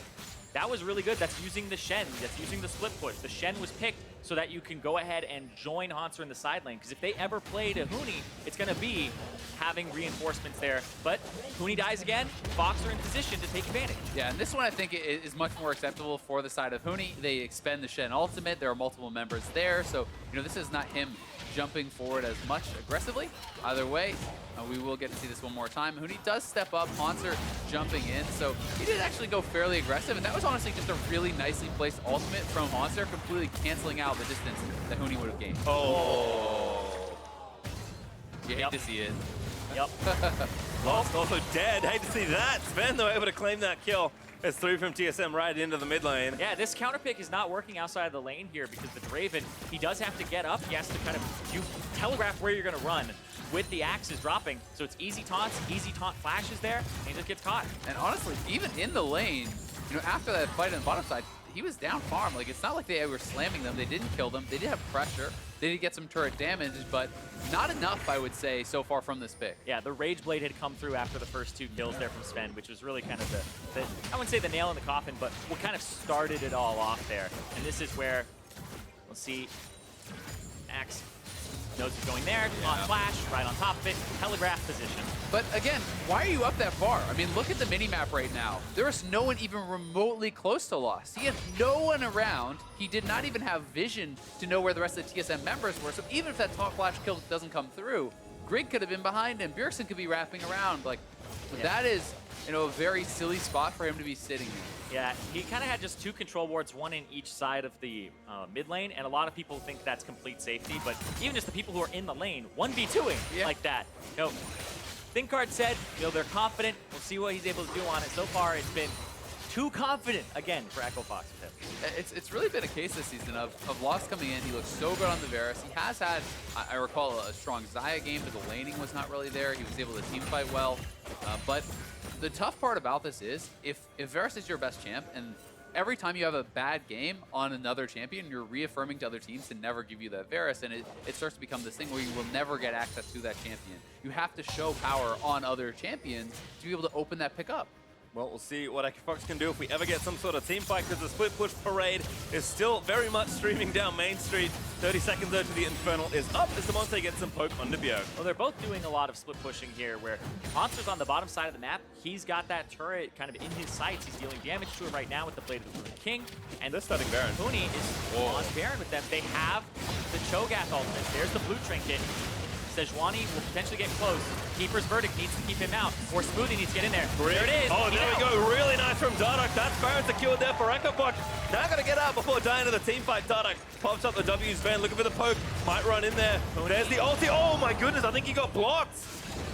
that was really good. That's using the Shen. That's using the split push. The Shen was picked so that you can go ahead and join Hauntzer in the side lane. Because if they ever play to Huni, it's going to be having reinforcements there. But Huni dies again. Fox are in position to take advantage. Yeah, and this one I think is much more acceptable for the side of Huni. They expend the Shen ultimate. There are multiple members there. So, you know, this is not him jumping forward as much aggressively. Either way, we will get to see this one more time. Huni does step up, Hauntzer jumping in, so he did actually go fairly aggressive, and that was honestly just a really nicely placed ultimate from Hauntzer, completely canceling out the distance that Huni would have gained. Oh. You hate to see it. Yep. Lost, also dead. Hate to see that. Zven, though, able to claim that kill. It's through from TSM right into the mid lane. Yeah, this counter pick is not working outside of the lane here because the Draven, he does have to get up. He has to kind of telegraph where you're going to run with the axes dropping. So it's easy taunts, easy taunt flashes there, and he just gets caught. And honestly, even in the lane, you know, after that fight on the bottom side, he was down farm. Like, it's not like they were slamming them. They didn't kill them. They did have pressure. They did get some turret damage, but not enough, I would say, so far from this pick. Yeah, the Rage Blade had come through after the first 2 kills there from Sven, which was really kind of the I wouldn't say the nail in the coffin, but what kind of started it all off there. And this is where, we'll see, Axe knows he's going there, on flash, right on top of it, telegraph position. But again, why are you up that far? I mean, look at the minimap right now. There is no one even remotely close to Lost. He had no one around. He did not even have vision to know where the rest of the TSM members were. So even if that taunt flash kill doesn't come through, Grig could have been behind him. Bjergsen could be wrapping around. Like, that is, you know, a very silly spot for him to be sitting in. Yeah, he kind of had just 2 control wards, 1 in each side of the mid lane, and a lot of people think that's complete safety, but even just the people who are in the lane, 1v2ing like that. You know, ThinkCard said, you know, they're confident. We'll see what he's able to do on it. So far, it's been too confident, again, for Echo Fox with him. It's really been a case this season of Lost coming in. He looks so good on the Varus. He has had, I recall, a strong Xayah game, but the laning was not really there. He was able to team fight well, but the tough part about this is, if Varus is your best champ, and every time you have a bad game on another champion, you're reaffirming to other teams to never give you that Varus, and it starts to become this thing where you will never get access to that champion. You have to show power on other champions to be able to open that pick up. Well, we'll see what Echo Fox can do if we ever get some sort of team fight, because the split push parade is still very much streaming down Main Street. 30 seconds though to the Infernal is up as Damonte gets some poke onto Bjerg. Well, they're both doing a lot of split pushing here, where Hauntzer's on the bottom side of the map. He's got that turret kind of in his sights. He's dealing damage to it right now with the Blade of the King. And they're starting Baron. Huni is on Baron with them. They have the Cho'Gath ultimate. There's the blue trinket. Sejuani will potentially get close. Keeper's Verdict needs to keep him out, or Smoothie needs to get in there. Grig. There it is. Oh, there we go. Really nice from Dardoch. That's Baron secured there for Echo Fox. Now got to get out before dying to the team fight. Dardoch pops up the W. Zven looking for the poke. Might run in there. There's the ulti. Oh my goodness, I think he got blocked.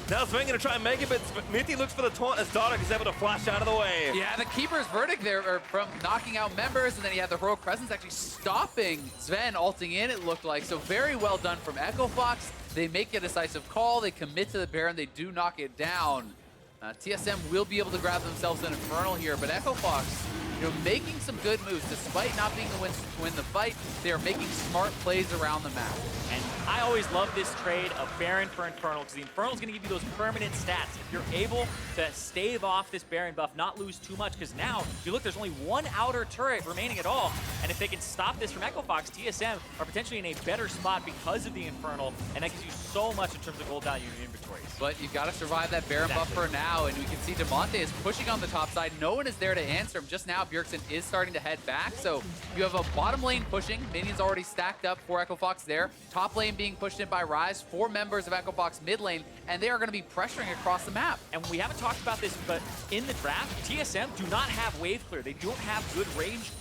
Now Zven going to try and make it, but Mithy looks for the taunt as Dardoch is able to flash out of the way. Yeah, the Keeper's Verdict there from knocking out members, and then he had the Heroic Presence actually stopping Zven ulting in, it looked like. So very well done from Echo Fox. They make a decisive call, they commit to the Baron, they do knock it down. TSM will be able to grab themselves an Infernal here, but Echo Fox, you know, making some good moves. Despite not being the ones to win the fight, they are making smart plays around the map. And I always love this trade of Baron for Infernal, because the Infernal is going to give you those permanent stats. If you're able to stave off this Baron buff, not lose too much, because now, if you look, there's only 1 outer turret remaining at all, and if they can stop this from Echo Fox, TSM are potentially in a better spot because of the Infernal, and that gives you so much in terms of gold value in your inventories. But you've got to survive that Baron buff for now, and we can see Damonte is pushing on the top side. No one is there to answer him. Just now, Bjergsen is starting to head back, so you have a bottom lane pushing. Minions already stacked up for Echo Fox there. Top lane being pushed in by Ryze, 4 members of Echo Fox mid lane, and they are going to be pressuring across the map. And we haven't talked about this, but in the draft, TSM do not have wave clear. They don't have good range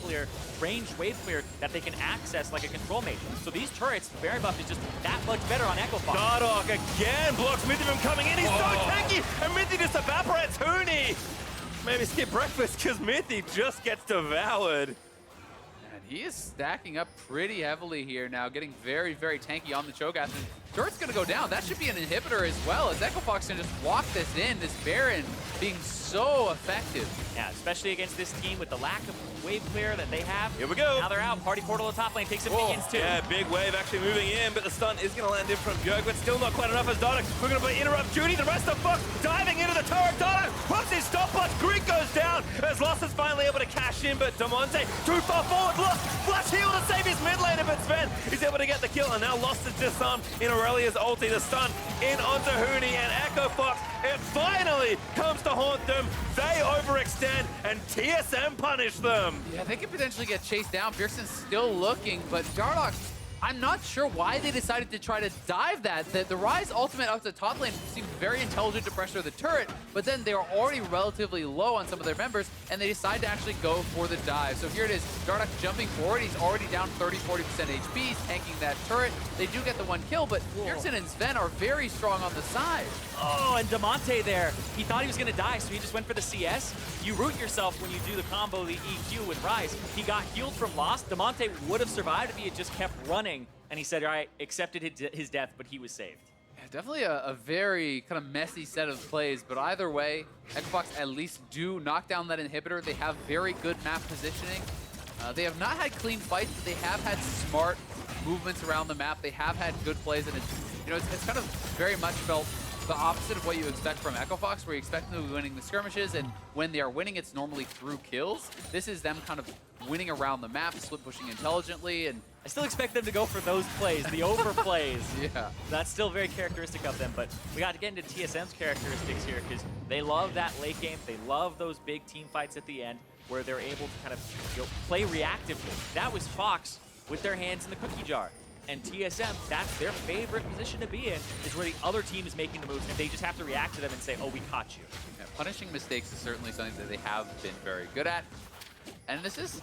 wave clear that they can access like a control mage. So these turrets, Baron buff is just that much better on Echo Fox. Dardoch again blocks Mithy from coming in. He's so tanky, and Mithy just evaporates Huni. Maybe skip breakfast because Mithy just gets devoured. And he is stacking up pretty heavily here now, getting very, very tanky on the Cho'Gath. And turret's going to go down. That should be an inhibitor as well, as Echo Fox can just walk this in. This Baron being so effective. Yeah, especially against this team with the lack of wave clear that they have. Here we go. Now they're out. Party Portal at top lane takes some minions too. Yeah, big wave actually moving in, but the stun is going to land in from Bjerg, but still not quite enough as Dardoch. We're going to play interrupt duty. The rest of Fox diving into the turret. Dardoch pops his stopwatch. Grig goes down as Lost is finally able to cash in, but Damonte too far forward. Lost flash heal to save his mid laner, but Zven is able to get the kill, and now Lost is disarmed in Irelia's ulti. The stun in onto Huni, and Echo Fox, it finally comes to haunt them. They overextend, and TSM punish them. Yeah, they could potentially get chased down. Bjergsen's still looking, but Dardoch, I'm not sure why they decided to try to dive that. The Ryze ultimate up to top lane seemed very intelligent to pressure the turret, but then they were already relatively low on some of their members, and they decided to actually go for the dive. So here it is, Dardoch jumping forward. He's already down 30-40% HP. He's tanking that turret. They do get the one kill, but Bjergsen and Zven are very strong on the side. Oh, and Damonte there. He thought he was going to die, so he just went for the CS. You root yourself when you do the combo, the EQ with Ryze. He got healed from Lost. Damonte would have survived if he had just kept running, and he said, all right, accepted his death, but he was saved. Yeah, definitely a very kind of messy set of plays, but either way, Echo Fox at least do knock down that inhibitor. They have very good map positioning. They have not had clean fights, but they have had smart movements around the map. They have had good plays, and it's kind of very much felt the opposite of what you expect from Echo Fox, where you expect them to be winning the skirmishes, and when they are winning, it's normally through kills. This is them kind of winning around the map, split pushing intelligently, and I still expect them to go for those plays, the overplays. Yeah. That's still very characteristic of them, but we got to get into TSM's characteristics here because they love that late game. They love those big team fights at the end where they're able to kind of play reactively. That was Fox with their hands in the cookie jar. And TSM, that's their favorite position to be in, is where the other team is making the moves, and they just have to react to them and say, oh, we caught you. Yeah, punishing mistakes is certainly something that they have been very good at. And this is,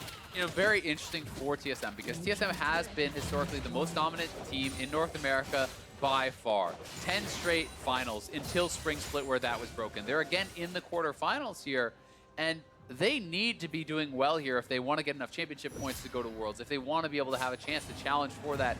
very interesting for TSM because TSM has been historically the most dominant team in North America by far. 10 straight finals until Spring Split where that was broken. They're again in the quarterfinals here, and they need to be doing well here if they want to get enough championship points to go to Worlds, if they want to be able to have a chance to challenge for that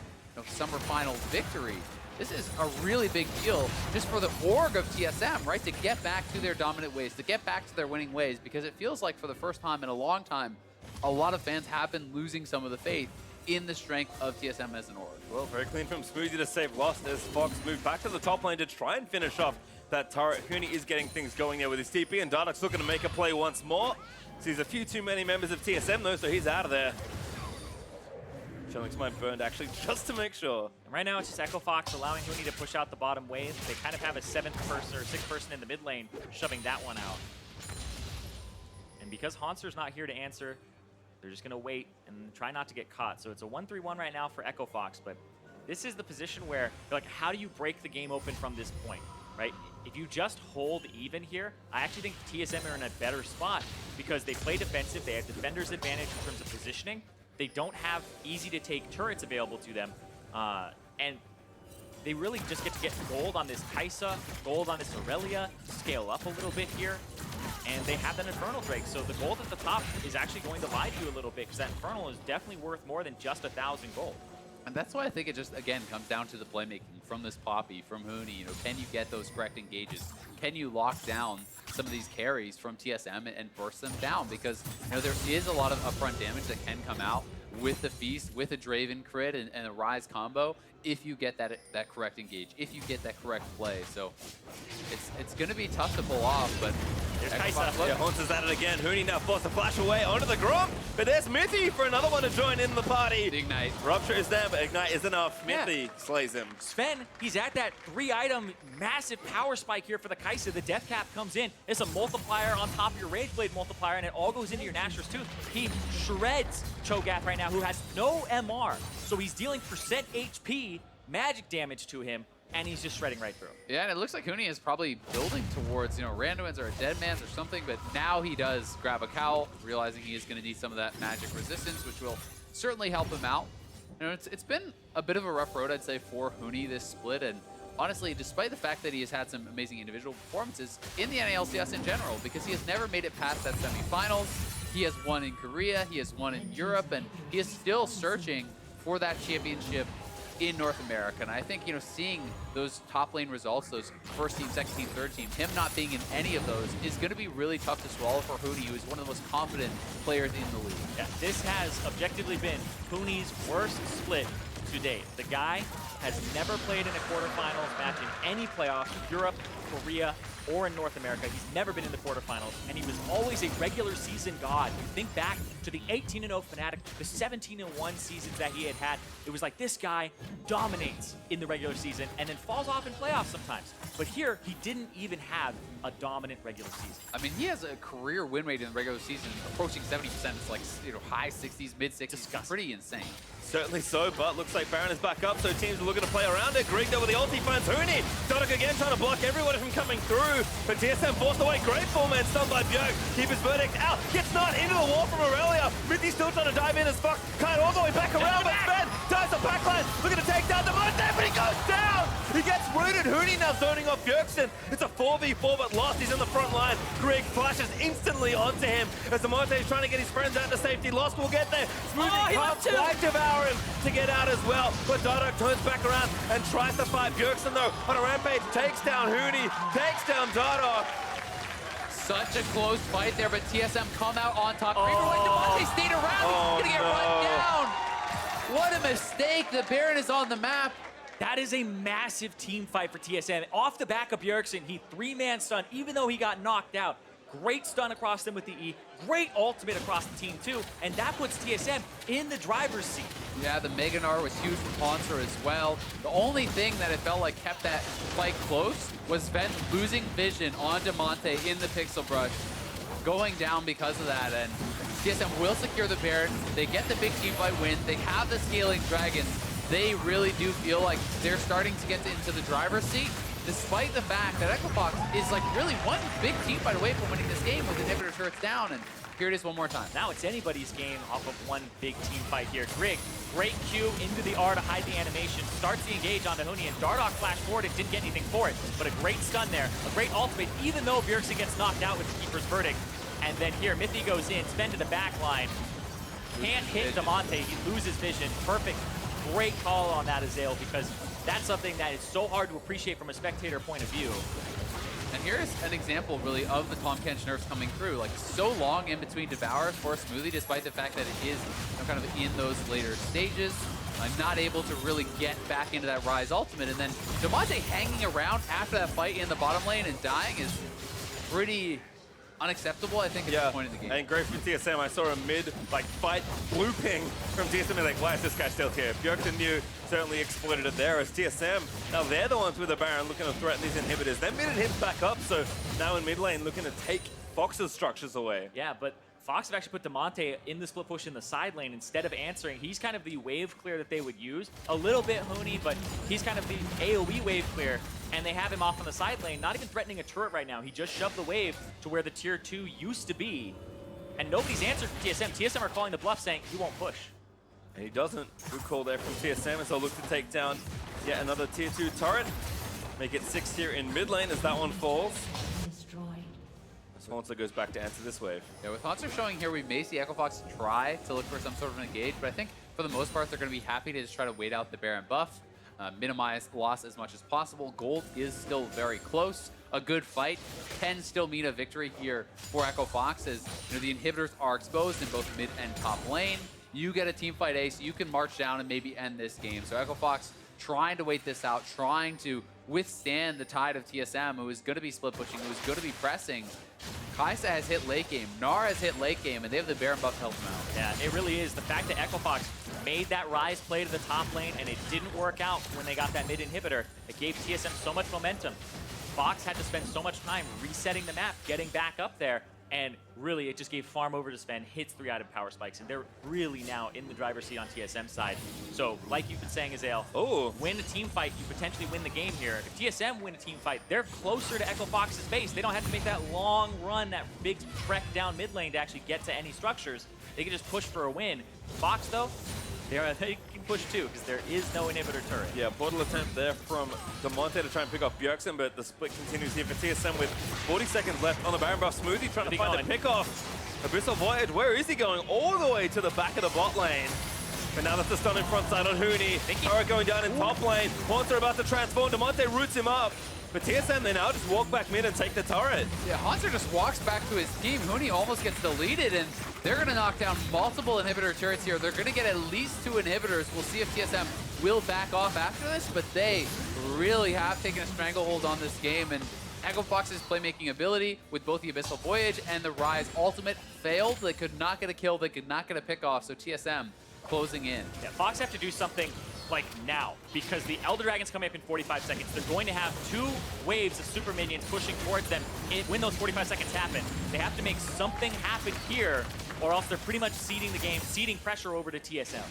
summer final victory. This is a really big deal just for the org of TSM, right? To get back to their dominant ways, to get back to their winning ways, because it feels like for the first time in a long time, a lot of fans have been losing some of the faith in the strength of TSM as an org. Well, very clean from Smoothie to save Lost as Fox moved back to the top lane to try and finish off that turret. Huni is getting things going there with his TP, and Dardoch's looking to make a play once more. Sees a few too many members of TSM though, so he's out of there. Chilling's mind burned actually just to make sure. And right now it's just Echo Fox allowing Huni to push out the bottom wave. They kind of have a 7th person or 6th person in the mid lane shoving that one out. And because Hauntzer's not here to answer, they're just going to wait and try not to get caught. So it's a 1-3-1 right now for Echo Fox, but this is the position where, like, how do you break the game open from this point, right? If you just hold even here, I actually think TSM are in a better spot because they play defensive, they have defender's advantage in terms of positioning. They don't have easy-to-take turrets available to them, and they really just get to get gold on this Kai'Sa, gold on this Irelia, scale up a little bit here, and they have that Infernal Drake. So the gold at the top is actually going to lie to you a little bit because that Infernal is definitely worth more than just 1,000 gold. And that's why I think it just, again, comes down to the playmaking from this Poppy, from Huni. Can you get those correct engages? Can you lock down some of these carries from TSM and burst them down? Because, there is a lot of upfront damage that can come out with the Feast, with a Draven crit and a Ryze combo, if you get that correct engage, if you get that correct play. So it's going to be tough to pull off, but here's Kai'Sa. Yeah, Hauntzer's at it again. Huni now forced to flash away onto the Grom, but there's Mithy for another one to join in the party. The Ignite. Rupture is there, but Ignite is enough. Mithy slays him. Sven, he's at that 3-item massive power spike here for the Kai'Sa. The death cap comes in. It's a multiplier on top of your Rage Blade multiplier, and it all goes into your Nashor's Tooth. He shreds Cho'Gath right now, who has no MR. So he's dealing percent HP, magic damage to him, and he's just shredding right through. Yeah, and it looks like Huni is probably building towards, Randomans or a Deadman's or something, but now he does grab a cowl, realizing he is going to need some of that magic resistance, which will certainly help him out. It's been a bit of a rough road, I'd say, for Huni this split, and honestly, despite the fact that he has had some amazing individual performances in the NALCS in general, because he has never made it past that semifinals, He has won in Korea, he has won in Europe, and he is still searching for that championship in North America. And I think, you know, seeing those top lane results, those first team, second team, third team, him not being in any of those is going to be really tough to swallow for Huni, who is one of the most confident players in the league. Yeah, this has objectively been Huni's worst split to date. The guy has never played in a quarterfinals match in any playoffs, Europe, Korea, or in North America. He's never been in the quarterfinals, and he was always a regular season god. You think back to the 18-0 Fnatic, the 17-1 seasons that he had. It was like this guy dominates in the regular season and then falls off in playoffs sometimes. But here, he didn't even have a dominant regular season. I mean, he has a career win rate in the regular season approaching 70%. It's like, you know, high 60s, mid 60s. Pretty insane. Certainly so, but looks like Baron is back up, so teams are looking to play around it. Grig over the ulti finds Huni. Dardoch again trying to block everyone from coming through, but TSM forced away. Great full-man stunned by Bjerg. Keep his verdict out. Gets not into the wall from Irelia. Mithy still trying to dive in as Fox. Can't all the way back around, but Zven dives the backline. Looking to take down Damonte, but he goes down. He gets rooted. Huni now zoning off Bjergsen. It's a 4v4, but lost. He's in the front line. Grig flashes instantly onto him as Damonte is trying to get his friends out to safety. Lost will get there. Smoothie can't quite devour him to get out as well, but Dardoch turns back around and tries to fight Bjergsen though on a rampage, takes down Huni, takes down Dardoch. Such a close fight there, but TSM come out on top. Damonte stayed around. He's gonna get run down. What a mistake. The Baron is on the map. That is a massive team fight for TSM. Off the back of Bjergsen, he three-man stunned, even though he got knocked out. Great stun across them with the E. Great ultimate across the team, too. And that puts TSM in the driver's seat. Yeah, the Mega Gnar was huge from Hauntzer as well. The only thing that it felt like kept that fight close was Zven losing vision on Damonte in the Pixel Brush, going down because of that. And TSM will secure the Baron. They get the big team fight win. They have the scaling dragons. They really do feel like they're starting to get into the driver's seat, despite the fact that Echo Fox is like really one big team fight away from winning this game with inhibitor turrets down. And here it is one more time. Now it's anybody's game off of one big team fight here. Grig, great Q into the R to hide the animation, starts the engage on the Huni, and Dardoch flashed forward and didn't get anything for it. But a great stun there, a great ultimate, even though Bjergsen gets knocked out with the Keeper's Verdict. And then here, Mithy goes in, Zven to the back line. Can't hit Damonte, he loses vision. Perfect, great call on that, Azael, because that's something that is so hard to appreciate from a spectator point of view. And here's an example, really, of the Tahm Kench nerfs coming through. Like, so long in between Devour for Smoothie, despite the fact that it is kind of in those later stages. Not able to really get back into that Ryze ultimate. And then Damonte hanging around after that fight in the bottom lane and dying is pretty unacceptable, I think, at this point in the game. And great from TSM. I saw a fight looping from TSM. Like, why is this guy still here? Bjergsen knew, certainly exploited it there as TSM. Now they're the ones with the Baron looking to threaten these inhibitors. They mid him back up, so now in mid lane looking to take Fox's structures away. Yeah, but Fox have actually put Damonte in the split push in the side lane instead of answering. He's kind of the wave clear that they would use. A little bit Huni, but he's kind of the AoE wave clear. And they have him off on the side lane, not even threatening a turret right now. He just shoved the wave to where the tier 2 used to be. And nobody's answered for TSM. TSM are calling the bluff saying he won't push. And he doesn't. Good call there from TSM as they'll look to take down yet another tier 2 turret. Make it 6 here in mid lane as that one falls. Hauntzer goes back to answer this wave. Yeah, with Hauntzer showing here, we may see Echo Fox try to look for some sort of an engage, but I think for the most part, they're going to be happy to just try to wait out the Baron buff, minimize loss as much as possible. Gold is still very close. A good fight can still mean a victory here for Echo Fox, as the inhibitors are exposed in both mid and top lane. You get a team fight ace, you can march down and maybe end this game. So Echo Fox trying to wait this out, trying to withstand the tide of TSM, who is going to be split pushing, who is going to be pressing. Kai'Sa has hit late game, Gnar has hit late game, and they have the Baron buff to help them out. Yeah, it really is. The fact that Echo Fox made that Ryze play to the top lane and it didn't work out when they got that mid inhibitor, it gave TSM so much momentum. Fox had to spend so much time resetting the map, getting back up there, and really it just gave farm over to Zven, hits 3 out of power spikes, and they're really now in the driver's seat on TSM side. So, like you've been saying, Azael, win a team fight, you potentially win the game here. If TSM win a team fight, they're closer to Echo Fox's base. They don't have to make that long run, that big trek down mid lane to actually get to any structures. They can just push for a win. Fox, though, they can push too, because there is no inhibitor turret. Yeah, portal attempt there from Damonte to try and pick off Bjergsen, but the split continues here for TSM with 40 seconds left on the Baron buff. Smoothie trying to find the pick off. Abyssal Voyage, where is he going? All the way to the back of the bot lane. But now that's the stun in front side on Huni. Turret going down in top lane. Hauntzer about to transform. Damonte roots him up. But TSM, they now just walk back mid and take the turret. Yeah, Hauntzer just walks back to his team. Huni almost gets deleted, and they're going to knock down multiple inhibitor turrets here. They're going to get at least 2 inhibitors. We'll see if TSM will back off after this, but they really have taken a stranglehold on this game. And Echo Fox's playmaking ability with both the Abyssal Voyage and the Ryze ultimate failed. They could not get a kill. They could not get a pick off. So TSM closing in. Yeah, Fox have to do something like now, because the Elder Dragon's coming up in 45 seconds. They're going to have 2 waves of super minions pushing towards them when those 45 seconds happen. They have to make something happen here, or else they're pretty much ceding the game, ceding pressure over to TSM.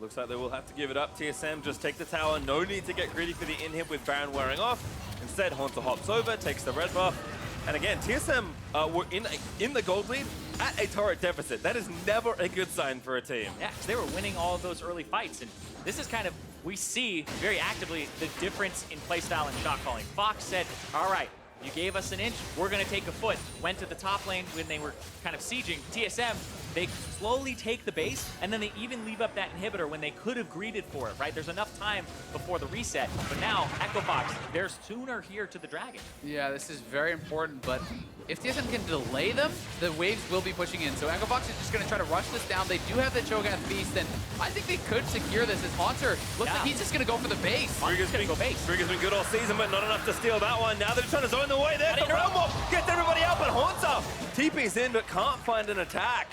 Looks like they will have to give it up. TSM just take the tower. No need to get greedy for the inhib with Baron wearing off. Instead, Hauntzer hops over, takes the red buff. And again, TSM were in the gold lead at a turret deficit. That is never a good sign for a team. Yeah, because they were winning all of those early fights. And this is kind of, we see very actively the difference in playstyle and shot calling. Fox said, all right, you gave us an inch, we're going to take a foot. Went to the top lane when they were kind of sieging. TSM, they slowly take the base, and then they even leave up that inhibitor when they could have greeted for it, right? There's enough time before the reset, but now Echo Fox, they're sooner here to the Dragon. Yeah, this is very important, but if TSM can delay them, the waves will be pushing in. So Echo Fox is just going to try to rush this down. They do have the Cho'Gath Beast, and I think they could secure this as Hauntzer looks like he's just going to go for the base. Grig has been good all season, but not enough to steal that one. Now they're trying to zone the way there. The realm walk gets everybody out, but Hauntzer TP's in, but can't find an attack.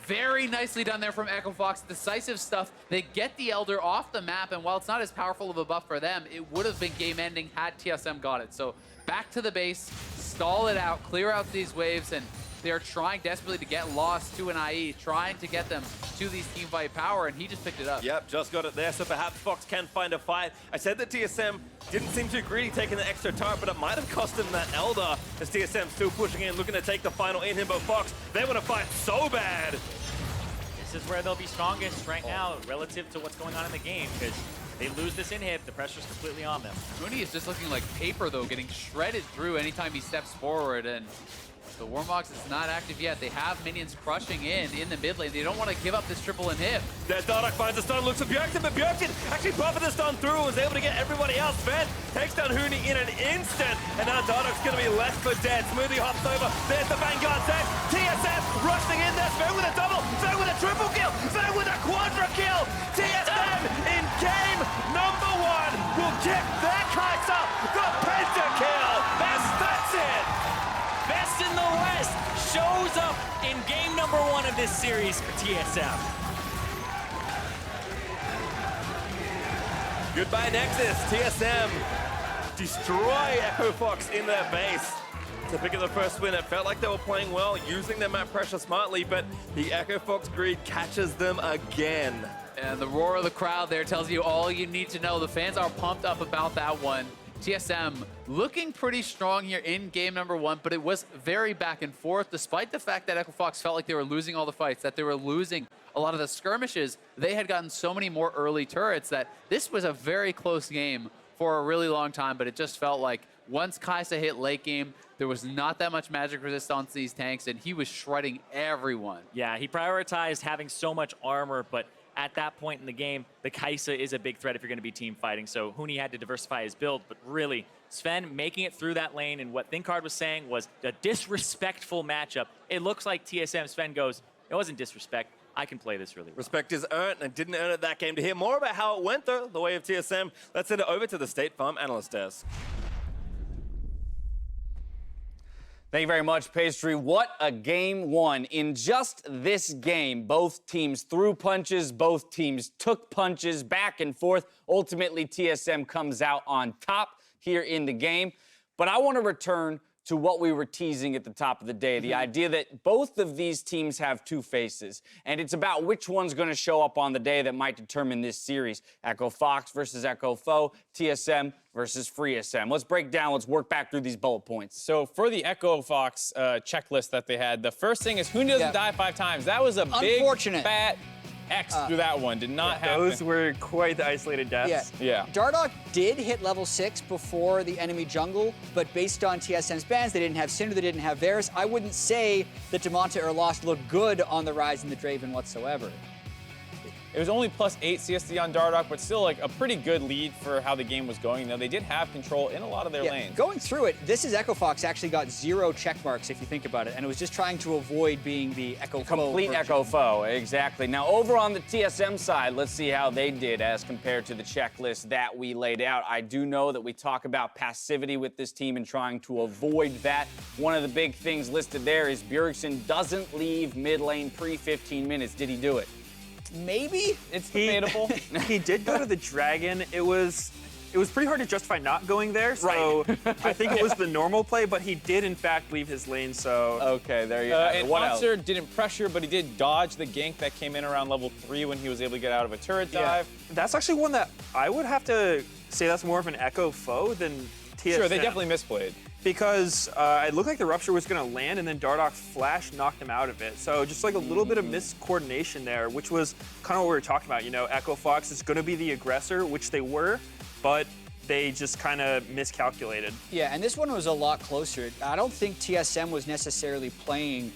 Very nicely done there from Echo Fox. Decisive stuff. They get the Elder off the map, and while it's not as powerful of a buff for them, it would have been game-ending had TSM got it. So back to the base, stall it out, clear out these waves, and they're trying desperately to get Lost to an IE, trying to get them to these teamfight power, and he just picked it up. Yep, just got it there, so perhaps Fox can find a fight. I said that TSM didn't seem too greedy taking the extra turret, but it might have cost him that Elder, as TSM still pushing in, looking to take the final in him, but Fox, they want to fight so bad. This is where they'll be strongest right now relative to what's going on in the game, because they lose this inhib, the pressure's completely on them. Huni is just looking like paper, though, getting shredded through anytime he steps forward, and the Warmox is not active yet. They have minions crushing in the mid lane. They don't want to give up this triple inhib. There's Dardoch finds the stun, looks at Bjergsen, but Bjergsen actually buffed the stun through and was able to get everybody else. Zven takes down Huni in an instant, and now Dardoch's going to be left for dead. Smoothie hops over, there's the Vanguard set. TSM rushing in there, Zven with a double, Zven with a triple kill, Zven with a quadra kill. TSM in game number 1 will get their Kai'Sa the pentakill. That's it. Best in the West shows up in game number 1 of this series for TSM. Goodbye Nexus. TSM destroy Echo Fox in their base to pick up the first win. It felt like they were playing well, using their map pressure smartly, but the Echo Fox greed catches them again. And the roar of the crowd there tells you all you need to know. The fans are pumped up about that one. TSM looking pretty strong here in game number 1, but it was very back and forth, despite the fact that Echo Fox felt like they were losing all the fights, that they were losing a lot of the skirmishes. They had gotten so many more early turrets that this was a very close game for a really long time, but it just felt like once Kai'Sa hit late game, there was not that much magic resistance to these tanks, and he was shredding everyone. Yeah, he prioritized having so much armor, but at that point in the game, the Kai'Sa is a big threat if you're going to be team fighting. So Huni had to diversify his build, but really, Zven making it through that lane, and what ThinkHard was saying was a disrespectful matchup. It looks like TSM, Zven goes, it wasn't disrespect. I can play this really well. Respect is earned, and didn't earn it that game. To hear more about how it went, though, the way of TSM, let's send it over to the State Farm Analyst Desk. Thank you very much, Pastry. What a game 1. In just this game, both teams threw punches, both teams took punches back and forth. Ultimately, TSM comes out on top here in the game. But I want to return to what we were teasing at the top of the day, the idea that both of these teams have 2 faces, and it's about which one's going to show up on the day that might determine this series. Echo Fox versus Echo Foe, TSM versus FreeSM. Let's break down, let's work back through these bullet points. So for the Echo Fox checklist that they had, the first thing is Huni doesn't die 5 times. That was a big, fat X through that one. Did not happen. Those were quite the isolated deaths. Yeah. Dardoch did hit level 6 before the enemy jungle, but based on TSM's bans, they didn't have Cinder, they didn't have Varus. I wouldn't say that Damonte or Lost looked good on the Ryze and the Draven whatsoever. It was only +8 CSD on Dardoch, but still like a pretty good lead for how the game was going. They did have control in a lot of their lanes. Going through it, this is Echo Fox actually got 0 check marks if you think about it, and it was just trying to avoid being the Echo Foe. Complete version. Echo Foe, exactly. Now over on the TSM side, let's see how they did as compared to the checklist that we laid out. I do know that we talk about passivity with this team and trying to avoid that. One of the big things listed there is Bjergsen doesn't leave mid lane pre-15 minutes. Did he do it? Maybe? It's debatable. He did go to the Dragon. It was pretty hard to justify not going there, so I think it was the normal play, but he did in fact leave his lane, so... Okay, there you go. And Hauntzer didn't pressure, but he did dodge the gank that came in around level 3 when he was able to get out of a turret dive. That's actually one that I would have to say that's more of an Echo Foe than TSM. Sure, they definitely misplayed. Because it looked like the Rupture was going to land, and then Dardoch flash knocked him out of it. So just like a little bit of miscoordination there, which was kind of what we were talking about. You know, Echo Fox is going to be the aggressor, which they were, but they just kind of miscalculated. Yeah, and this one was a lot closer. I don't think TSM was necessarily playing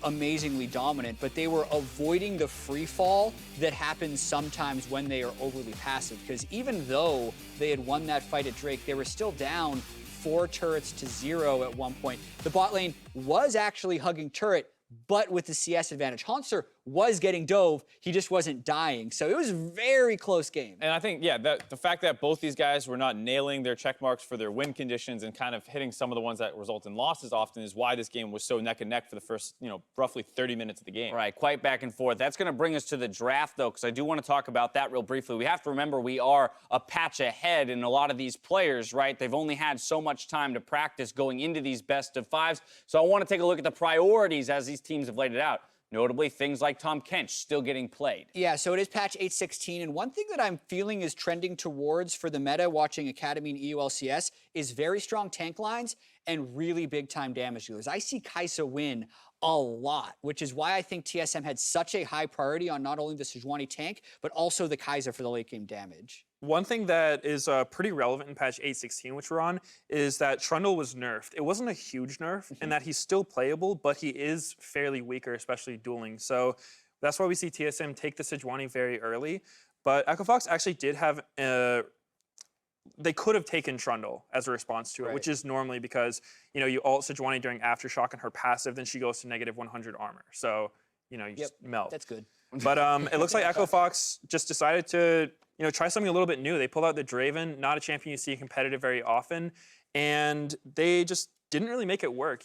amazingly dominant, but they were avoiding the free fall that happens sometimes when they are overly passive. Because even though they had won that fight at Drake, they were still down 4 turrets to 0 at one point. The bot lane was actually hugging turret, but with the CS advantage. Hauntzer was getting dove, he just wasn't dying. So it was a very close game. And I think, yeah, the fact that both these guys were not nailing their check marks for their win conditions and kind of hitting some of the ones that result in losses often is why this game was so neck and neck for the first, roughly 30 minutes of the game. Right, quite back and forth. That's going to bring us to the draft, though, because I do want to talk about that real briefly. We have to remember we are a patch ahead in a lot of these players, right? They've only had so much time to practice going into these best of 5s. So I want to take a look at the priorities as these teams have laid it out. Notably, things like Tahm Kench still getting played. Yeah, so it is patch 8.16, and one thing that I'm feeling is trending towards for the meta watching Academy and EU LCS is very strong tank lines and really big-time damage dealers. I see Kai'Sa win a lot, which is why I think TSM had such a high priority on not only the Sejuani tank, but also the Kai'Sa for the late-game damage. One thing that is pretty relevant in patch 8.16, which we're on, is that Trundle was nerfed. It wasn't a huge nerf, in that he's still playable, but he is fairly weaker, especially dueling. So that's why we see TSM take the Sejuani very early. But Echo Fox actually did have they could have taken Trundle as a response to it, which is normally because, you ult Sejuani during Aftershock and her passive, then she goes to negative 100 armor. So, you just melt. That's good. But it looks like Echo Fox just decided to, try something a little bit new. They pulled out the Draven, not a champion you see competitive very often, and they just didn't really make it work,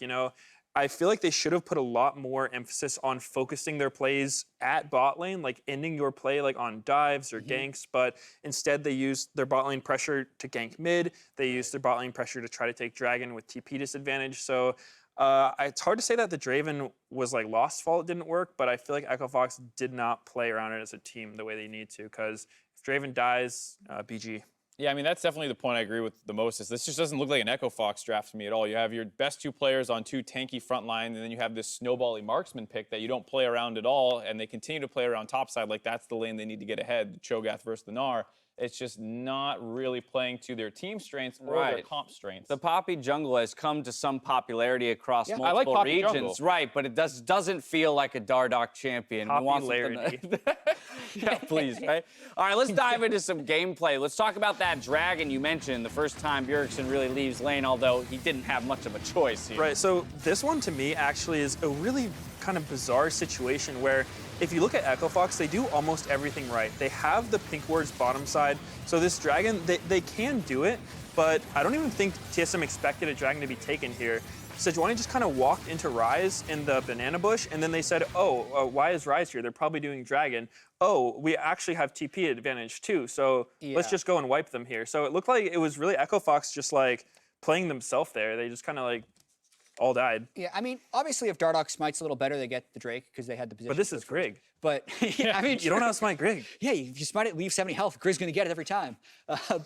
I feel like they should have put a lot more emphasis on focusing their plays at bot lane, like ending your play like on dives or ganks, but instead they used their bot lane pressure to gank mid. They used their bot lane pressure to try to take Dragon with TP disadvantage. So it's hard to say that the Draven was like Lost's fault it didn't work, but I feel like Echo Fox did not play around it as a team the way they need to, because if Draven dies, BG. Yeah, I mean, that's definitely the point I agree with the most. Is this just doesn't look like an Echo Fox draft to me at all. You have your best 2 players on 2 tanky front line, and then you have this snowbally marksman pick that you don't play around at all, and they continue to play around topside like that's the lane they need to get ahead, Cho'Gath versus the Gnar. It's just not really playing to their team strengths or their comp strengths. The Poppy jungle has come to some popularity across multiple I like Poppy regions. jungle. Right, but it doesn't feel like a Dardoch champion. Popularity. Yeah, please, right? All right, let's dive into some gameplay. Let's talk about that Dragon you mentioned, the first time Bjergsen really leaves lane, although he didn't have much of a choice here. Right, so this one to me actually is a really kind of bizarre situation where if you look at Echo Fox, they do almost everything right. They have the pink wards bottom side, so this Dragon, they can do it, but I don't even think TSM expected a Dragon to be taken here. Sejuani just kind of walked into Ryze in the banana bush, and then they said, why is Ryze here? They're probably doing Dragon. Oh, we actually have TP advantage too, so let's just go and wipe them here. So it looked like it was really Echo Fox just like playing themselves there. They just kind of like all died. Yeah, I mean, obviously if Dardoch smites a little better, they get the Drake because they had the position. But this is Grig. But I mean, you don't know how to smite Grig. Yeah, if you smite it, leave 70 health. Grig's going to get it every time.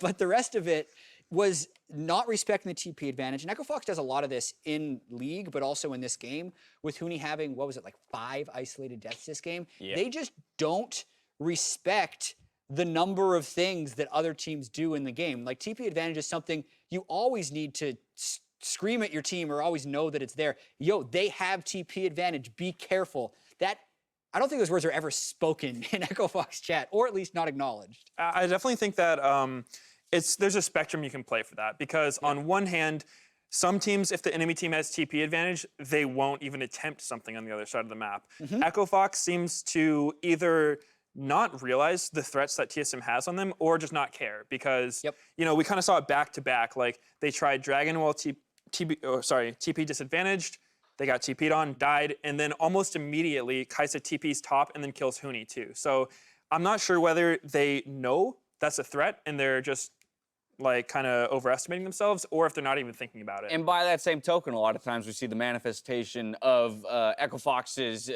But the rest of it was not respecting the TP advantage. And Echo Fox does a lot of this in League, but also in this game, with Huni having, 5 isolated deaths this game. Yeah. They just don't respect the number of things that other teams do in the game. Like TP advantage is something you always need to scream at your team or always know that it's there. Yo, they have TP advantage. Be careful. That, I don't think those words are ever spoken in Echo Fox chat, or at least not acknowledged. I definitely think that there's a spectrum you can play for that, because on one hand, some teams, if the enemy team has TP advantage, they won't even attempt something on the other side of the map. Echo Fox seems to either not realize the threats that TSM has on them, or just not care, because you know, we kind of saw it back to back. Like they tried Dragon while TP disadvantaged, they got TP'd on, died, and then almost immediately Kai'Sa TP's top and then kills Huni too. So I'm not sure whether they know that's a threat and they're just like kind of overestimating themselves, or if they're not even thinking about it. And by that same token, a lot of times we see the manifestation of Echo Fox's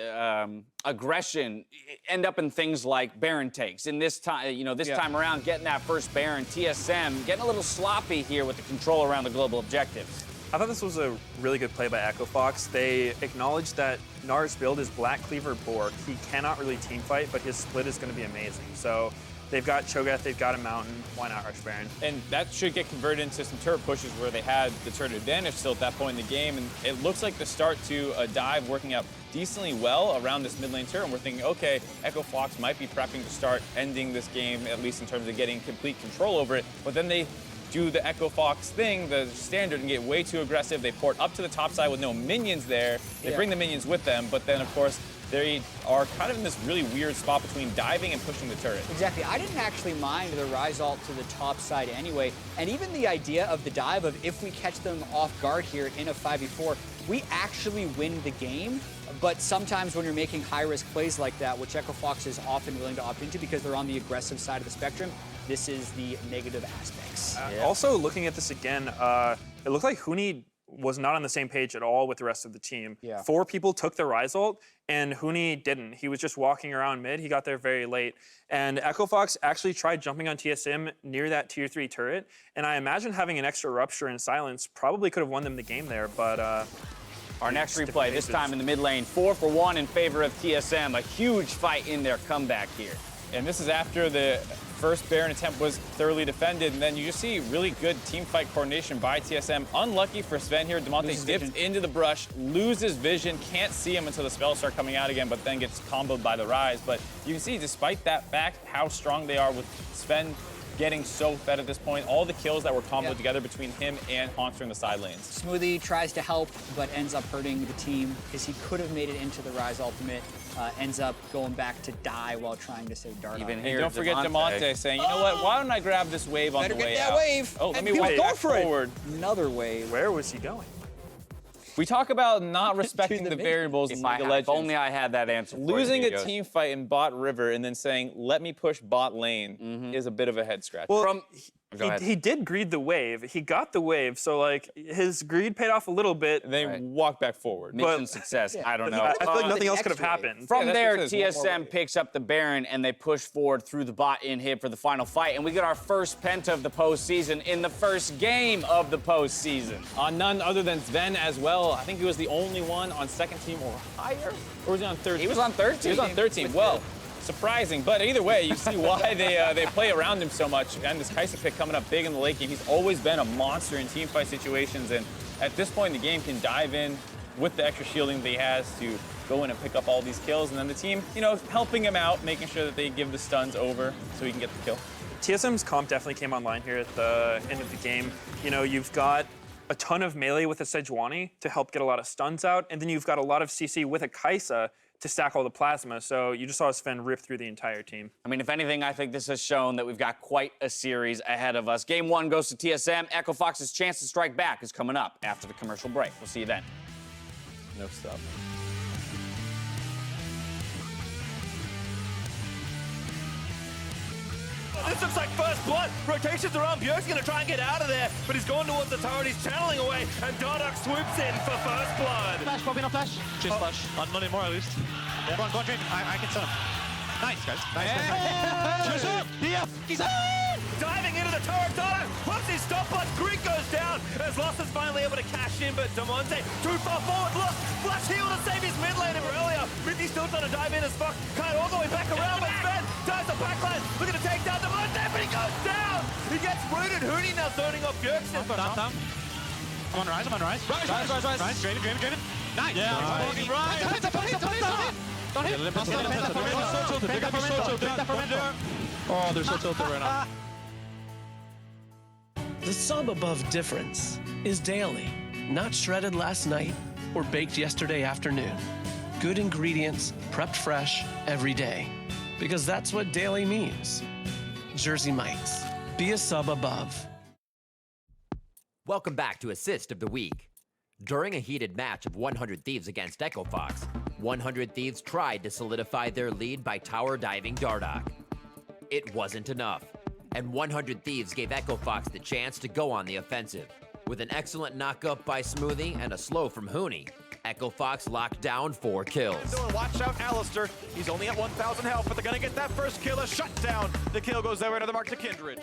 aggression end up in things like Baron takes. And this time, you know, this time around, getting that first Baron, TSM getting a little sloppy here with the control around the global objectives. I thought this was a really good play by Echo Fox. They acknowledged that Gnar's build is Black Cleaver Borg. He cannot really team fight, but his split is going to be amazing. So they've got Cho'Gath, they've got a Mountain. Why not rush Baron? And that should get converted into some turret pushes where they had the turret advantage still at that point in the game. And it looks like the start to a dive working out decently well around this mid lane turret. And we're thinking, okay, Echo Fox might be prepping to start ending this game, at least in terms of getting complete control over it. But then they do the Echo Fox thing, the standard, and get way too aggressive. They port up to the top side with no minions there. They bring the minions with them, but then, of course, they are kind of in this really weird spot between diving and pushing the turret. Exactly. I didn't actually mind the Ryze ult to the top side anyway. And even the idea of the dive of if we catch them off guard here in a 5v4, we actually win the game. But sometimes when you're making high-risk plays like that, which Echo Fox is often willing to opt into because they're on the aggressive side of the spectrum, this is the negative aspects. Also, looking at this again, it looked like Huni was not on the same page at all with the rest of the team. 4 people took the Ryze ult, and Huni didn't. He was just walking around mid. He got there very late. And Echo Fox actually tried jumping on TSM near that tier 3 turret, and I imagine having an extra Rupture and Silence probably could have won them the game there, but our next replay, this time in the mid lane, 4-for-1 in favor of TSM. A huge fight in their comeback here. And this is after the first Baron attempt was thoroughly defended, and then you just see really good team fight coordination by TSM. Unlucky for Zven here, Damonte dips into the brush, loses vision, can't see him until the spells start coming out again, but then gets comboed by the Ryze. But you can see, despite that fact, how strong they are with Zven getting so fed at this point. All the kills that were comboed together between him and Hauntzer in the side lanes. Smoothie tries to help, but ends up hurting the team because he could have made it into the Ryze ultimate. Ends up going back to die while trying to save Dardoch. Even here, don't forget Damonte saying, you know what, why don't I grab this wave on the way out? Better get that wave. Oh, let me walk back forward. Another wave. Where was he going? We talk about not respecting the variables in League of Legends. If only I had that answer. Losing a team fight in bot river and then saying, let me push bot lane is a bit of a head scratch. Well, he did greed the wave. He got the wave, so like his greed paid off a little bit. They walked back forward. Mission success. I don't know. I feel like nothing else could have happened. From there, TSM picks up the Baron and they push forward through the bot inhib for the final fight. And we get our first penta of the postseason in the first game of the postseason. On none other than Zven as well. I think he was the only one on second team or higher. Or was he on third team? He was on third team. He was on third team. Well, surprising, but either way, you see why they play around him so much. And this Kai'Sa pick coming up big in the late game. He's always been a monster in team fight situations, and at this point in the game can dive in with the extra shielding that he has to go in and pick up all these kills. And then the team, you know, helping him out, making sure that they give the stuns over so he can get the kill. TSM's comp definitely came online here at the end of the game. You know, you've got a ton of melee with a Sejuani to help get a lot of stuns out, and then you've got a lot of CC with a Kai'Sa to stack all the plasma, so you just saw Sven rip through the entire team. I mean, if anything, I think this has shown that we've got quite a series ahead of us. Game 1 goes to TSM. Echo Fox's chance to strike back is coming up after the commercial break. We'll see you then. No stop. This looks like first blood. Rotations around. Bjergsen gonna try and get out of there, but he's going towards the turret. He's channeling away, and Dardoch swoops in for first blood. Flash, popping on flash. Just flash. Not anymore, at least. Yeah. Go on, Draven. I can stun him. Nice, guys. Nice. He's diving into the tower, Dardoch. Whoopsie, stop us. Grig goes down as Lost is finally able to cash in, but Damonte too far forward. Lost, flash heal to save his mid lane earlier. Mithy still trying to dive in as fuck. Kind of all the way back around, but Zven dives the backline. Looking to take down Damonte, but he goes down. He gets rooted. Huni now zoning off Bjergsen. I'm on Ryze, Ryze. Draven. Nice. Yeah, Oh, they're so tilted right now. The sub above difference is daily, not shredded last night or baked yesterday afternoon. Good ingredients, prepped fresh every day. Because that's what daily means. Jersey Mike's. Be a sub above. Welcome back to Assist of the Week. During a heated match of 100 Thieves against Echo Fox, 100 Thieves tried to solidify their lead by tower diving Dardoch. It wasn't enough, and 100 Thieves gave Echo Fox the chance to go on the offensive. With an excellent knock-up by Smoothie and a slow from Huni, Echo Fox locked down 4 kills. Watch out, Alistair. He's only at 1,000 health, but they're gonna get that first kill, a shutdown. The kill goes over to the mark to Kindred.